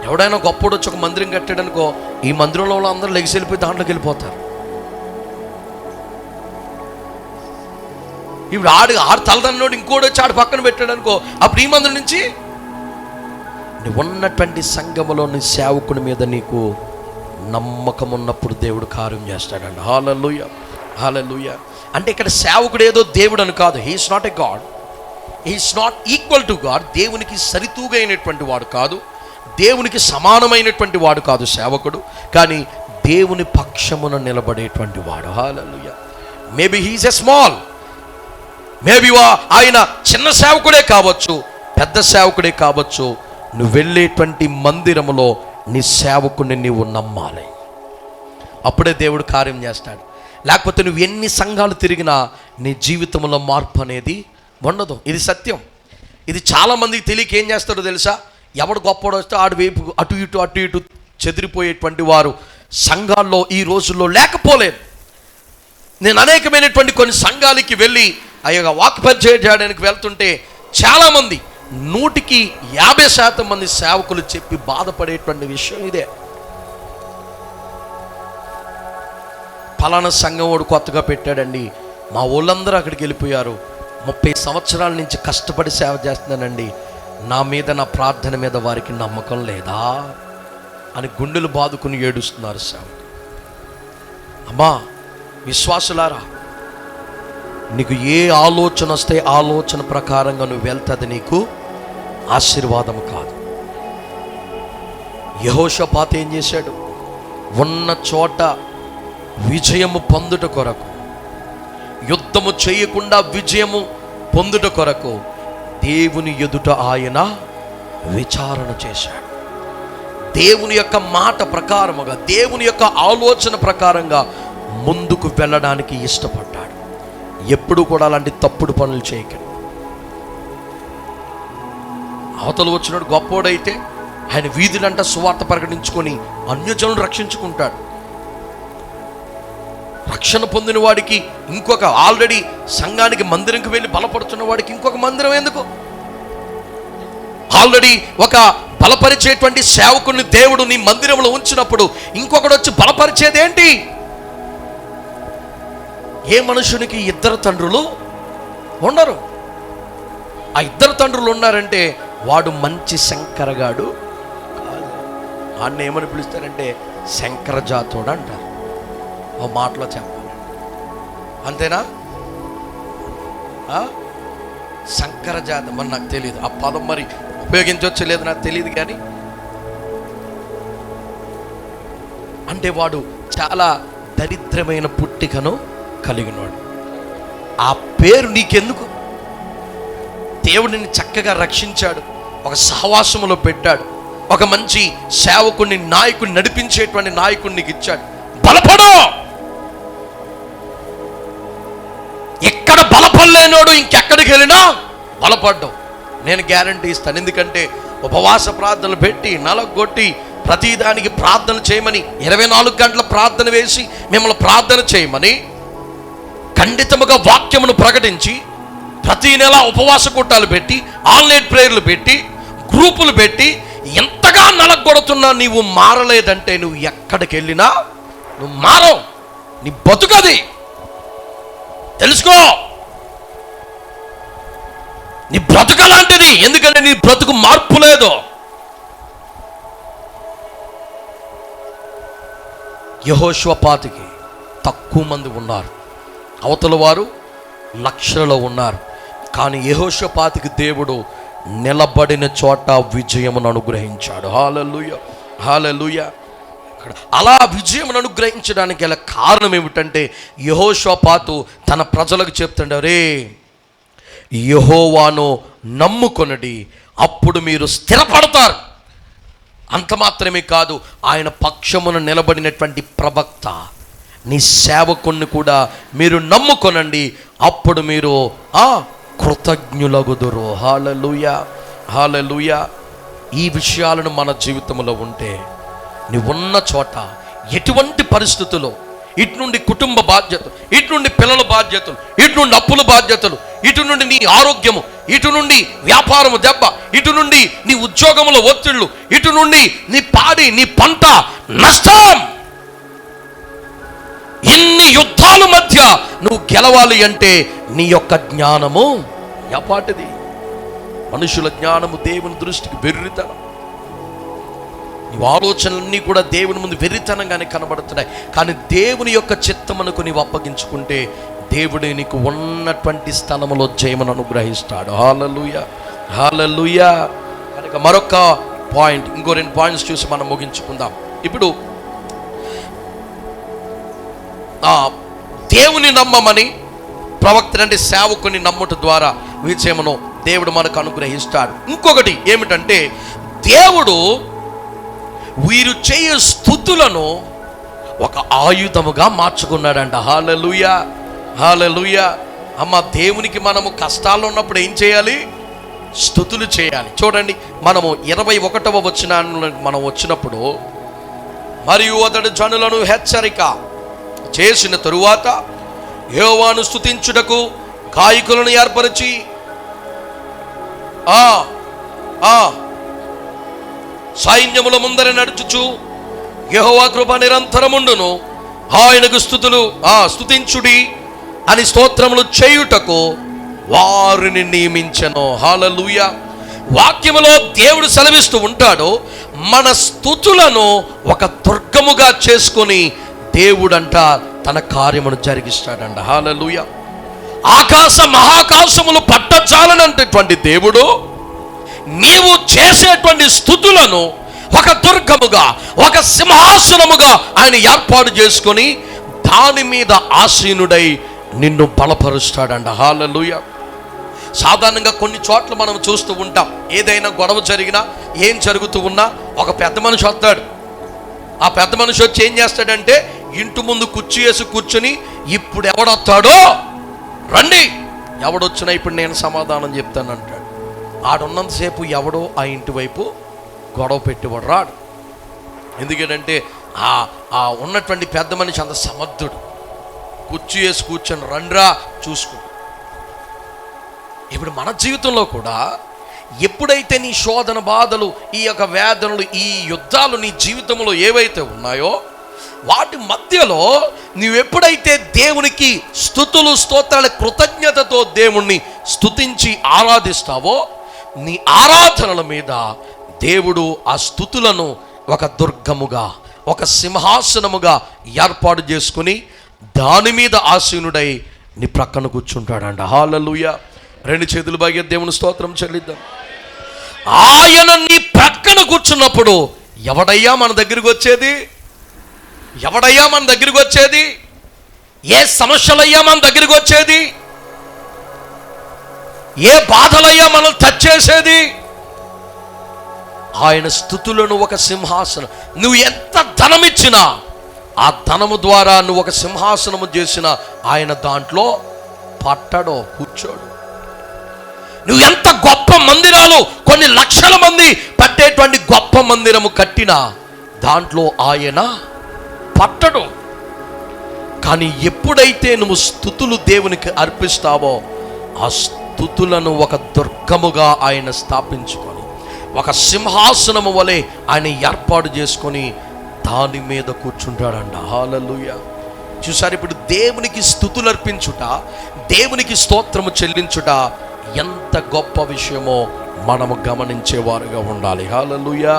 ఎవడైనా గొప్పడు వచ్చి ఒక మందిరం కట్టాడనుకో, ఈ మందిరంలో అందరూ లెగిసి వెళ్ళిపోయి దాంట్లోకి వెళ్ళిపోతారు. ఇప్పుడు ఆడు తలదన్నోడు ఇంకోటి వచ్చి ఆడు పక్కన పెట్టాడు అనుకో, అప్పుడు ఈ మందిరం నుంచి నువ్వు ఉన్నటువంటి సంఘములో నీ సేవకుని మీద నీకు నమ్మకం ఉన్నప్పుడు దేవుడు కార్యం చేస్తాడండి. హల్లెలూయా, హల్లెలూయా. అంటే ఇక్కడ సేవకుడు ఏదో దేవుడు అని కాదు. He's not a god, he's not equal to god. దేవునికి సరితూగైనటువంటి వాడు కాదు, దేవునికి సమానమైనటువంటి వాడు కాదు సేవకుడు, కానీ దేవుని పక్షమున నిలబడేటువంటి వాడు. Hallelujah. Maybe he is a small, maybe ఆయన చిన్న సేవకుడే కావచ్చు, పెద్ద సేవకుడే కావచ్చు. నువ్వు వెళ్ళేటువంటి మందిరములో నీ సేవకుని నీవు నమ్మాలి, అప్పుడే దేవుడు కార్యం చేస్తాడు. లేకపోతే నువ్వు ఎన్ని సంఘాలు తిరిగినా నీ జీవితంలో మార్పు అనేది ఉండదు. ఇది సత్యం. ఇది చాలామందికి తెలియక ఏం చేస్తాడో తెలుసా? ఎవడు గొప్పడు వస్తే ఆడు వైపు అటు ఇటు చెదిరిపోయేటువంటి వారు సంఘాల్లో ఈ రోజుల్లో లేకపోలేదు. నేను అనేకమైనటువంటి కొన్ని సంఘాలకి వెళ్ళి ఆ యొక్క వాక్పరిచయం చేయడానికి వెళ్తుంటే చాలామంది 100% మంది సేవకులు చెప్పి బాధపడేటువంటి విషయం ఇదే. ఫలానా సంఘం వాడు కొత్తగా పెట్టాడండి, మా ఊళ్ళందరూ అక్కడికి వెళ్ళిపోయారు, 30 సంవత్సరాల నుంచి కష్టపడి సేవ చేస్తున్నానండి, నా మీద, నా ప్రార్థన మీద వారికి నమ్మకం లేదా? అని గుండెలు బాదుకుని ఏడుస్తున్నారు సేవకులు. అమ్మా విశ్వాసులారా, నీకు ఏ ఆలోచన వస్తే ఆలోచన ప్రకారంగా నువ్వు వెళ్తుంది నీకు ఆశీర్వాదం కాదు. యెహోషాపాతు ఏం చేశాడు? ఉన్న చోట విజయము పొందుట కొరకు, యుద్ధము చేయకుండా విజయము పొందుట కొరకు దేవుని ఎదుట ఆయన విచారణ చేశాడు. దేవుని యొక్క మాట ప్రకారముగా, దేవుని యొక్క ఆలోచన ప్రకారంగా ముందుకు వెళ్ళడానికి ఇష్టపడ్డాడు. ఎప్పుడు కూడా అలాంటి తప్పుడు పనులు చేయకండి. అవతలు వచ్చినాడు గొప్పోడైతే ఆయన వీధులంట సువార్త ప్రకటించుకొని అన్యజనులు రక్షించుకుంటాడు. రక్షణ పొందిన వాడికి ఇంకొక, ఆల్రెడీ సంఘానికి మందిరంకి వెళ్ళి బలపడుతున్న వాడికి ఇంకొక మందిరం ఎందుకు? ఆల్రెడీ ఒక బలపరిచేటువంటి సేవకుని దేవుడు నీ మందిరంలో ఉంచినప్పుడు ఇంకొకడు వచ్చి బలపరిచేది ఏంటి? ఏ మనుషునికి ఇద్దరు తండ్రులు ఉండరు. ఆ ఇద్దరు తండ్రులు ఉన్నారంటే వాడు మంచి శంకరగాడు కాదు. వాడిని ఏమని పిలుస్తారంటే శంకర జాతోడు అంటారు. ఆ మాటలో చెప్పాలి, అంతేనా? శంకర జాతి మరి నాకు తెలియదు, ఆ పదం మరి ఉపయోగించవచ్చు లేదు నాకు తెలియదు, కానీ అంటే వాడు చాలా దరిద్రమైన పుట్టికను కలిగినవాడు. ఆ పేరు నీకెందుకు? దేవుడిని చక్కగా రక్షించాడు, ఒక సహవాసములో పెట్టాడు, ఒక మంచి సేవకుడిని, నాయకుడిని, నడిపించేటువంటి నాయకుడిని నీకు ఇచ్చాడు. బలపడు. ఎక్కడ బలపడలేనోడు ఇంకెక్కడికి వెళ్ళినా బలపడ్డావు. నేను గ్యారంటీ ఇస్తాను. ఎందుకంటే ఉపవాస ప్రార్థనలు పెట్టి నలగొట్టి ప్రతిదానికి ప్రార్థన చేయమని, 24 గంటల ప్రార్థన వేసి మిమ్మల్ని ప్రార్థన చేయమని, ఖండితముగా వాక్యమును ప్రకటించి ప్రతి నెల ఉపవాస కూటాలు పెట్టి, ఆన్లైన్ ప్రేయర్లు పెట్టి, గ్రూపులు పెట్టి ఎంతగా నలగొడుతున్నా నీవు మారలేదంటే నువ్వు ఎక్కడికి వెళ్ళినా నువ్వు మారవు. నీ బతుకది తెలుసుకో. నీ బ్రతుకు అలాంటిది. ఎందుకంటే నీ బ్రతుకు మార్పు లేదు. యెహోషాపాతుకి తక్కువ మంది ఉన్నారు, అవతల వారు లక్షలలో ఉన్నారు. కానీ యెహోషాపాతుకి దేవుడు నిలబడిన చోట విజయమును అనుగ్రహించాడు. హల్లెలూయా, హల్లెలూయా. అలా విజయమును అనుగ్రహించడానికి గల కారణం ఏమిటంటే యెహోషాపాతు తన ప్రజలకు చెప్తుండే, రే యెహోవాను నమ్ముకొనడి, అప్పుడు మీరు స్థిరపడతారు. అంత మాత్రమే కాదు, ఆయన పక్షమున నిలబడినటువంటి ప్రవక్త, నీ సేవకుణ్ణి కూడా మీరు నమ్ముకొనండి, అప్పుడు మీరు కృతజ్ఞులగుదురు. హల్లెలూయా, హల్లెలూయా. ఈ విషయాలను మన జీవితంలో ఉంటే నీవున్న చోట ఎటువంటి పరిస్థితుల్లో, ఇటు నుండి కుటుంబ బాధ్యతలు, ఇటు నుండి పిల్లల బాధ్యతలు, ఇటు నుండి అప్పుల బాధ్యతలు, ఇటు నుండి నీ ఆరోగ్యము, ఇటు నుండి వ్యాపారము దెబ్బ, ఇటు నుండి నీ ఉద్యోగముల ఒత్తిళ్లు, ఇటు నుండి నీ పాడి, నీ పంట నష్టం, ఇన్ని యుద్ధాల మధ్య నువ్వు గెలవాలి అంటే నీ యొక్క జ్ఞానము ఎపాటిది? మనుషుల జ్ఞానము దేవుని దృష్టికి వెర్రితనం. నీ ఆలోచనలన్నీ కూడా దేవుని ముందు వెర్రితనంగానే కనబడుతున్నాయి. కానీ దేవుని యొక్క చిత్తమునకు నీవు అప్పగించుకుంటే దేవుడు నీకు ఉన్నటువంటి స్థలములో జయమును అనుగ్రహిస్తాడు. హల్లెలూయా, హల్లెలూయా. కనుక మరొక పాయింట్, ఇంకో 2 పాయింట్స్ చూసి మనం ముగించుకుందాం. ఇప్పుడు దేవుని నమ్మమని, ప్రవక్త అంటే సేవకుని నమ్ముట ద్వారా విజయమును దేవుడు మనకు అనుగ్రహిస్తాడు. ఇంకొకటి ఏమిటంటే దేవుడు వీరు చేయు స్తుతులను ఒక ఆయుధముగా మార్చుకున్నాడంట. హల్లెలూయా, హల్లెలూయా. అమ్మ, దేవునికి మనము కష్టాల్లో ఉన్నప్పుడు ఏం చేయాలి? స్తుతులు చేయాలి. చూడండి, మనము 21వ వచనాన్ని మనం వచ్చినప్పుడు, మరియు అతడు జనులను హెచ్చరిక చేసిన తరువాత యెహోవాను స్తుతించుటకు గాయకులను ఏర్పరిచి సైన్యముల ముందర నడుచుచు యెహోవా కృప నిరంతరముండును, ఆయనకు స్తుతించుడి అని స్తోత్రములు చేయుటకు వారిని నియమించెను. హల్లెలూయా. వాక్యములో దేవుడు సెలవిస్తూ ఉంటాడు, మన స్తుతులను ఒక దుర్గముగా చేసుకొని దేవుడంట తన కార్యమును జరిగిస్తాడంట. హల్లెలూయా. ఆకాశ మహాకాశములు పట్టజాలనంటటువంటి దేవుడు నీవు చేసేటువంటి స్తుతులను ఒక దుర్గముగా, ఒక సింహాసనముగా ఆయన ఏర్పాటు చేసుకొని దాని మీద ఆసీనుడై నిన్ను బలపరుస్తాడంట. హల్లెలూయా. సాధారణంగా కొన్ని చోట్ల మనం చూస్తూ ఉంటాం, ఏదైనా గొడవ జరిగినా, ఏం జరుగుతూ ఉన్నా ఒక పెద్ద మనిషి వస్తాడు. ఆ పెద్ద మనిషి వచ్చి ఏం చేస్తాడంటే ఇంటి ముందు కుర్చీ వేసి కూర్చొని, ఇప్పుడు ఎవడొస్తాడో రండి, ఎవడొచ్చినా ఇప్పుడు నేను సమాధానం చెప్తాను అంటాడు. ఆడున్నంతసేపు ఎవడో ఆ ఇంటి వైపు గొడవ పెట్టేవాడు రాడు. ఎందుకంటే ఆ ఉన్నటువంటి పెద్ద మనిషి అంత సమర్థుడు. కుర్చీ వేసి కూర్చొని రండ్రా చూసుకో. ఇప్పుడు మన జీవితంలో కూడా ఎప్పుడైతే నీ శోధన బాధలు, ఈ యొక్క వేదనలు, ఈ యుద్ధాలు నీ జీవితంలో ఏవైతే ఉన్నాయో వాటి మధ్యలో నీవెప్పుడైతే దేవునికి స్తుతులు స్తోత్రాల కృతజ్ఞతతో దేవుణ్ణి స్తుతించి ఆరాధిస్తావో, నీ ఆరాధనల మీద దేవుడు ఆ స్తుతులను ఒక దుర్గముగా, ఒక సింహాసనముగా ఏర్పాటు చేసుకుని దాని మీద ఆసీనుడై నీ ప్రక్కన కూర్చుంటాడంట. హల్లెలూయా. రెండు చేతులు బాగా దేవుని స్తోత్రం చెల్లిద్దాం. ఆయన నీ ప్రక్కన కూర్చున్నప్పుడు ఎవడయ్యా మన దగ్గరికి వచ్చేది? ఎవడయ్యా మన దగ్గరికి వచ్చేది? ఏ సమస్యలయ్యా మన దగ్గరికి వచ్చేది? ఏ బాధలయ్యా మనల్ని తచ్చేసేది? ఆయన స్తుతులను ఒక సింహాసనం, నువ్వు ఎంత ధనమిచ్చినా ఆ ధనము ద్వారా నువ్వు ఒక సింహాసనము చేసిన ఆయన దాంట్లో పట్టడో, కూర్చోడు. నువ్వు ఎంత గొప్ప మందిరాలు, కొన్ని లక్షల మంది పట్టేటువంటి గొప్ప మందిరము కట్టినా దాంట్లో ఆయన పట్టడు. కానీ ఎప్పుడైతే నువ్వు స్తుతులు దేవునికి అర్పిస్తావో ఆ స్తుతులను ఒక దుర్గముగా ఆయన స్థాపించుకొని, ఒక సింహాసనము వలె ఆయన ఏర్పాటు చేసుకొని దాని మీద కూర్చుంటాడంట. హల్లెలూయా. చూసారు, ఇప్పుడు దేవునికి స్తుతులు అర్పించుట, దేవునికి స్తోత్రము చెల్లించుట ఎంత గొప్ప విషయమో మనము గమనించేవారుగా ఉండాలి. హల్లెలూయా,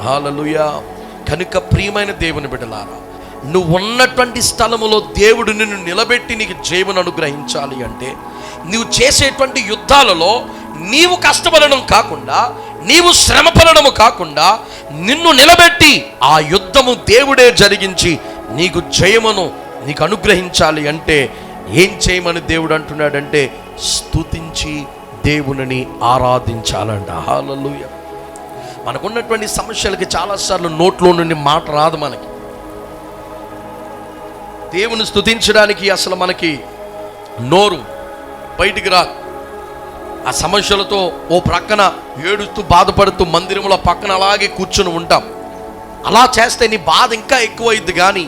హల్లెలూయా. కనుక ప్రియమైన దేవుని బిడ్డలారా, నువ్వు ఉన్నటువంటి స్థలములో దేవుడు నిన్ను నిలబెట్టి నీకు జయమును అనుగ్రహించాలి అంటే నువ్వు చేసేటువంటి యుద్ధాలలో నీవు కష్టపడడం కాకుండా, నీవు శ్రమ పడడము కాకుండా, నిన్ను నిలబెట్టి ఆ యుద్ధము దేవుడే జరిగించి నీకు జయమును నీకు అనుగ్రహించాలి అంటే ఏం చేయమని దేవుడు అంటున్నాడంటే స్తుతించి దేవునిని ఆరాధించాలంట. హల్లెలూయా. మనకున్నటువంటి సమస్యలకి చాలాసార్లు నోట్లో నుండి మాట రాదు. మనకి దేవుని స్తుతించడానికి అసలు మనకి నోరు బయటికి రాదు. ఆ సమస్యలతో ఓ ప్రక్కన ఏడుస్తూ బాధపడుతూ మందిరంలో పక్కన అలాగే కూర్చుని ఉంటాం. అలా చేస్తే నీ బాధ ఇంకా ఎక్కువైద్ది. కానీ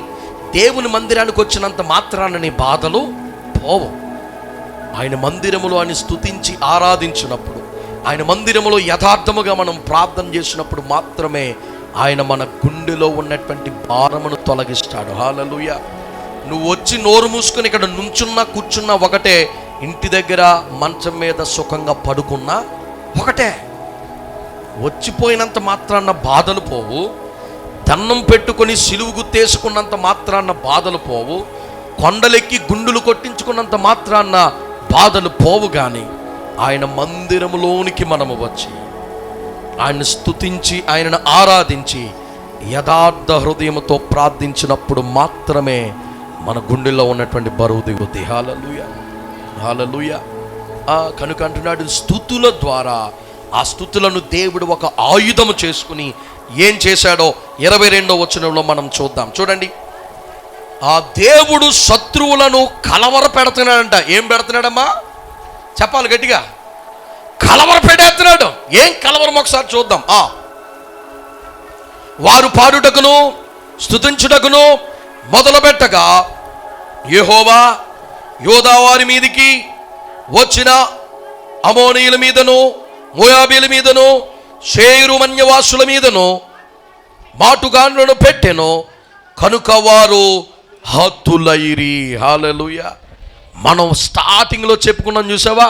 దేవుని మందిరానికి వచ్చినంత మాత్రాన నీ బాధలు పోవు. ఆయన మందిరములో ఆయన స్తుతించి ఆరాధించినప్పుడు, ఆయన మందిరములో యథార్థముగా మనం ప్రార్థన చేసినప్పుడు మాత్రమే ఆయన మన గుండెలో ఉన్నటువంటి భారమును తొలగిస్తాడు. హల్లెలూయా. నువ్వు వచ్చి నోరు మూసుకొని ఇక్కడ నుంచున్నా కూర్చున్నా ఒకటే, ఇంటి దగ్గర మంచం మీద సుఖంగా పడుకున్నా ఒకటే. వచ్చిపోయినంత మాత్రాన్న బాధలు పోవు. దండం పెట్టుకొని సిలువు గుత్తేసుకున్నంత మాత్రాన్న బాధలు పోవు. కొండలెక్కి గుండులు కొట్టించుకున్నంత మాత్రాన్న బాధలు పోవు. కానీ ఆయన మందిరములోనికి మనము వచ్చి ఆయన స్తుతించి ఆయనను ఆరాధించి యథార్థ హృదయంతో ప్రార్థించినప్పుడు మాత్రమే మన గుండెల్లో ఉన్నటువంటి బరువు దిగుద్ది. హల్లెలూయా, హల్లెలూయా. కనుక అంటున్నాడు స్తుతుల ద్వారా ఆ స్తుతులను దేవుడు ఒక ఆయుధము చేసుకుని ఏం చేశాడో 22వ వచనంలో మనం చూద్దాం. చూడండి, ఆ దేవుడు శత్రువులను కలవర పెడుతున్నాడంట. ఏం పెడుతున్నాడమ్మా? చెప్పాలి గట్టిగా. కలవర పెడేస్తున్నాడు. ఏం కలవరం ఒకసారి చూద్దాం. వారు పాడుటకును స్తుతించుటకును మొదలుపెట్టగా యెహోవా యోధా వారి మీదికి వచ్చిన అమోనీయుల మీదను, మోయాబీల మీదను, షేరు మన్యవాసుల మీదను మాటుగాండ్లను పెట్టెను. కనుక వారు హతులైరి. హల్లెలూయా. మనం స్టార్టింగ్లో చెప్పుకున్నాం చూసావా,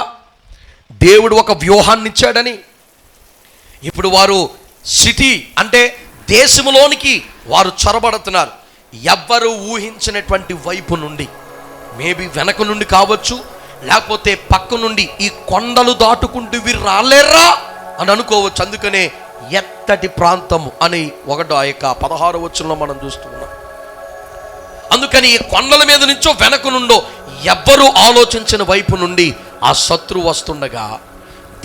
దేవుడు ఒక వ్యూహాన్ని ఇచ్చాడని. ఇప్పుడు వారు సిటీ అంటే దేశంలోనికి వారు చొరబడుతున్నారు. ఎవ్వరు ఊహించినటువంటి వైపు నుండి, మేబీ వెనక నుండి కావచ్చు, లేకపోతే పక్క నుండి ఈ కొండలు దాటుకుంటూ వీరు రాలేరా అని అనుకోవచ్చు. అందుకనే ఎత్తటి ప్రాంతము అని ఒకటో ఆ యొక్క 16వ వచనంలో మనం చూస్తున్నాం. అందుకని ఈ కొండల మీద నుంచో వెనక నుండో ఎవ్వరూ ఆలోచించిన వైపు నుండి ఆ శత్రువు వస్తుండగా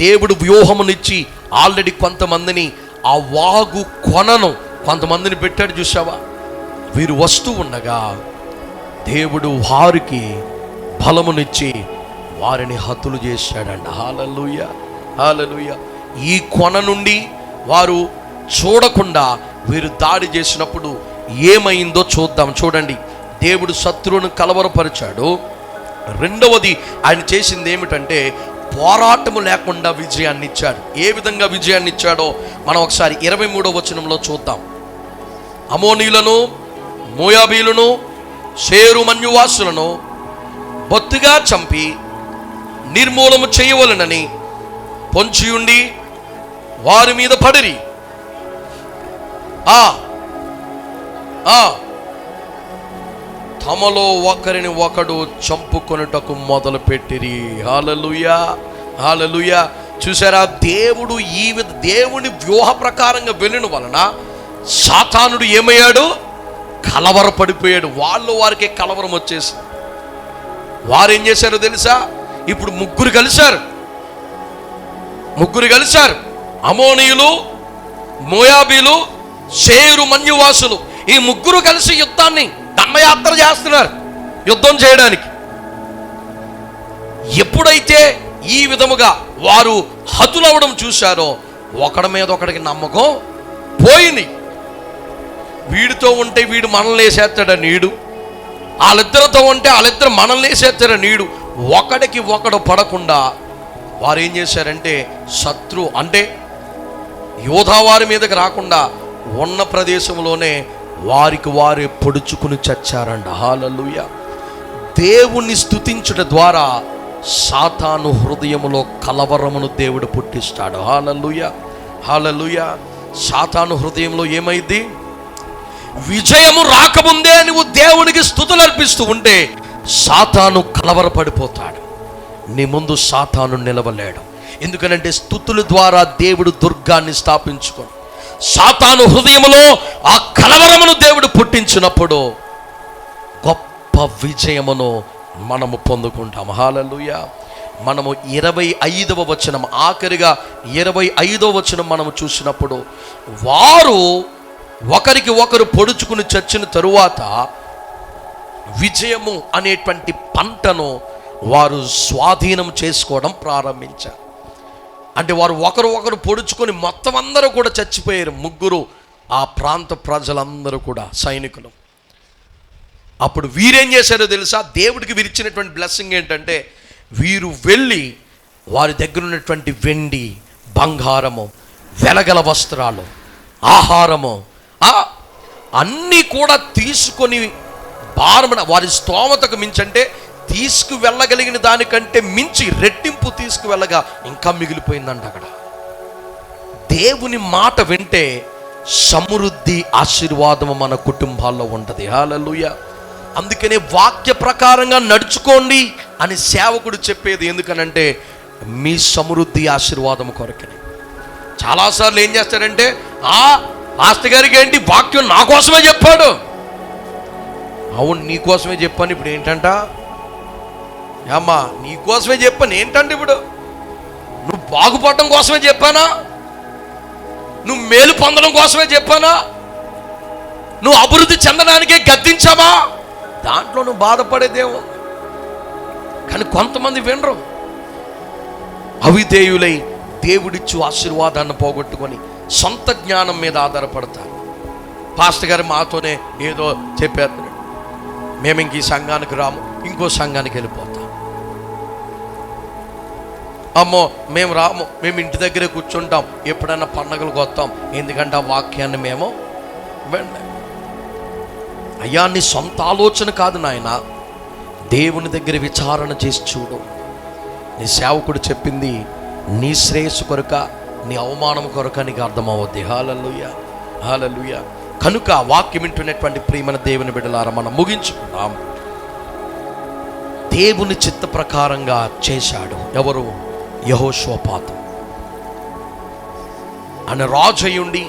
దేవుడు వ్యూహమునిచ్చి ఆల్రెడీ కొంతమందిని ఆ వాగు కొనను కొంతమందిని పెట్టాడు. చూసావా? వీరు వస్తూ ఉండగా దేవుడు వారికి బలమునిచ్చి వారిని హతులు చేశాడండి. హల్లెలూయా, హల్లెలూయా. ఈ కొన నుండి వారు చూడకుండా వీరు దాడి చేసినప్పుడు ఏమైందో చూద్దాం. చూడండి, దేవుడు శత్రువును కలవరపరిచాడు. రెండవది ఆయన చేసింది ఏమిటంటే పోరాటము లేకుండా విజయాన్ని ఇచ్చాడు. ఏ విధంగా విజయాన్ని ఇచ్చాడో మనం ఒకసారి 23వ వచనంలో చూద్దాం. అమోనీయులను, మోయాబీలను, షేరు మన్యువాసులను బొత్తిగా చంపి నిర్మూలము చేయవలనని పొంచియుండి వారి మీద పడిరి. తమలో ఒకరిని ఒకడు చంపుకొనుటకు మొదలు పెట్టిరి. హల్లెలూయా, హల్లెలూయా. చూసారా? దేవుడు దేవుని వ్యూహ ప్రకారంగా వెళ్ళిన వలన సాతానుడు ఏమయ్యాడు? కలవరపడిపోయాడు. వారికే కలవరం వచ్చేసింది. వారు ఏం చేశారో తెలుసా? ఇప్పుడు ముగ్గురు కలిశారు. అమోనీయులు, మోయాబీలు, షేరు మన్యువాసులు. ఈ ముగ్గురు కలిసి యుద్ధాన్ని దండయాత్ర చేస్తున్నారు యుద్ధం చేయడానికి. ఎప్పుడైతే ఈ విధముగా వారు హతులవడం చూశారో ఒకడి మీద ఒకడికి నమ్మకం పోయింది. వీడితో ఉంటే వీడు మనల్ని వేసేస్తాడని వీడు, వాళ్ళిద్దరితో ఉంటే వాళ్ళిద్దరు మనల్ని వేసేస్తాడని వీడు, ఒకడికి ఒకడు పడకుండా వారు ఏం చేశారంటే అంటే యోధా వారి మీదకి రాకుండా ఉన్న ప్రదేశంలోనే వారికి వారే పొడుచుకుని చచ్చారంట. హల్లెలూయా. దేవుణ్ణి స్తుతించుట ద్వారా సాతాను హృదయములో కలవరమును దేవుడు పుట్టిస్తాడు. హల్లెలూయా, హల్లెలూయా. సాతాను హృదయంలో ఏమైంది? విజయము రాకముందే నువ్వు దేవునికి స్తుతులు అర్పిస్తూ ఉంటే సాతాను కలవరపడిపోతాడు. నీ ముందు సాతాను నిలవలేడు. ఎందుకనంటే స్తుతుల ద్వారా దేవుడు దుర్గాన్ని స్థాపించుకొని సాతాను హృదయములో ఆ కలవరమును దేవుడు పుట్టించినప్పుడు గొప్ప విజయమును మనము పొందుకుంటాం. హల్లెలూయా. మనము 25వ వచనం, ఆఖరిగా 25వ వచనం మనము చూసినప్పుడు వారు ఒకరికి ఒకరు పొడుచుకుని చచ్చిన తరువాత విజయము అనేటువంటి పంటను వారు స్వాధీనం చేసుకోవడం ప్రారంభించారు. అంటే వారు ఒకరు పొడుచుకొని మొత్తం అందరూ కూడా చచ్చిపోయారు. ముగ్గురు ఆ ప్రాంత ప్రజలందరూ కూడా సైనికులు. అప్పుడు వీరేం చేశారో తెలుసా? దేవుడికి విరిచినటువంటి బ్లెస్సింగ్ ఏంటంటే వీరు వెళ్ళి వారి దగ్గర ఉన్నటువంటి వెండి, బంగారము, వెలగల వస్త్రాలు, ఆహారము అన్నీ కూడా తీసుకొని భారమున వారి స్తోమతకు మించంటే తీసుకువెళ్ళగలిగిన దానికంటే మించి రెట్టింపు తీసుకువెళ్ళగా ఇంకా మిగిలిపోయిందంట. అక్కడ దేవుని మాట వింటే సమృద్ధి, ఆశీర్వాదము మన కుటుంబాల్లో ఉంటుంది. హల్లెలూయా. అందుకనే వాక్య ప్రకారంగా నడుచుకోండి అని సేవకుడు చెప్పేది. ఎందుకనంటే మీ సమృద్ధి ఆశీర్వాదము కొరకని. చాలాసార్లు ఏం చేస్తాడంటే పాస్టర్ గారికి ఏంటి వాక్యం నా కోసమే చెప్పాడు. అవును, నీ కోసమే చెప్పాను. ఇప్పుడు ఏంటంట? అమ్మా, నీ కోసమే చెప్పాను ఏంటంటే ఇప్పుడు నువ్వు బాగుపడడం కోసమే చెప్పానా? నువ్వు మేలు పొందడం కోసమే చెప్పానా? నువ్వు అభివృద్ధి చెందడానికే గద్దించావా? దాంట్లో నువ్వు బాధపడేదేమో. కానీ కొంతమంది వినరు. అవిధేయులై దేవుడిచ్చు ఆశీర్వాదాన్ని పోగొట్టుకొని సొంత జ్ఞానం మీద ఆధారపడతారు. పాస్టర్ గారు మాతోనే ఏదో చెప్పేస్తున్నాడు, మేము ఇంక ఈ సంఘానికి రాము, ఇంకో సంఘానికి వెళ్ళిపోతాం. అమ్మో మేము రాము, మేము ఇంటి దగ్గరే కూర్చుంటాం, ఎప్పుడైనా పండగలకు వస్తాం, ఎందుకంటే ఆ వాక్యాన్ని మేము వినలేం. అయ్యా, నీ సొంత ఆలోచన కాదు నాయన, దేవుని దగ్గర విచారణ చేసి చూడు. నీ సేవకుడు చెప్పింది నీ శ్రేయస్సు కొరక, నీ అవమానం కొరక నీకు అర్థమవుద్ది. హల్లెలూయా. హల్లెలూయా. కనుక వాక్యం వింటున్నటువంటి ప్రియమైన దేవుని బిడ్డలారా, మనం ముగించుకుందాం. దేవుని చిత్త ప్రకారంగా చేశాడు ఎవరు? యెహోషాపాతు. ఆయన రాజు అయ్యుండి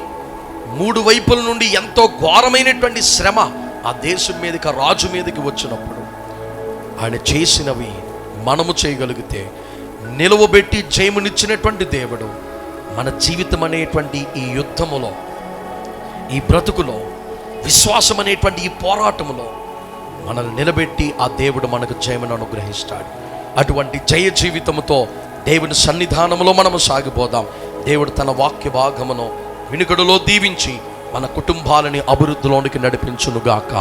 3 వైపుల నుండి ఎంతో ఘోరమైనటువంటి శ్రమ ఆ దేశం మీదకి, రాజు మీదకి వచ్చినప్పుడు ఆయన చేసినవి మనము చేయగలిగితే, నిలువబెట్టి జయమునిచ్చినటువంటి దేవుడు మన జీవితం అనేటువంటి ఈ యుద్ధములో, ఈ బ్రతుకులో, విశ్వాసం అనేటువంటి ఈ పోరాటములో మనల్ని నిలబెట్టి ఆ దేవుడు మనకు జయమును అనుగ్రహిస్తాడు. అటువంటి జయ జీవితముతో దేవుని సన్నిధానములో మనము సాగిపోదాం. దేవుడు తన వాక్య భాగమును వినుకడులో దీవించి మన కుటుంబాలని అభివృద్ధిలోనికి నడిపించునుగాక.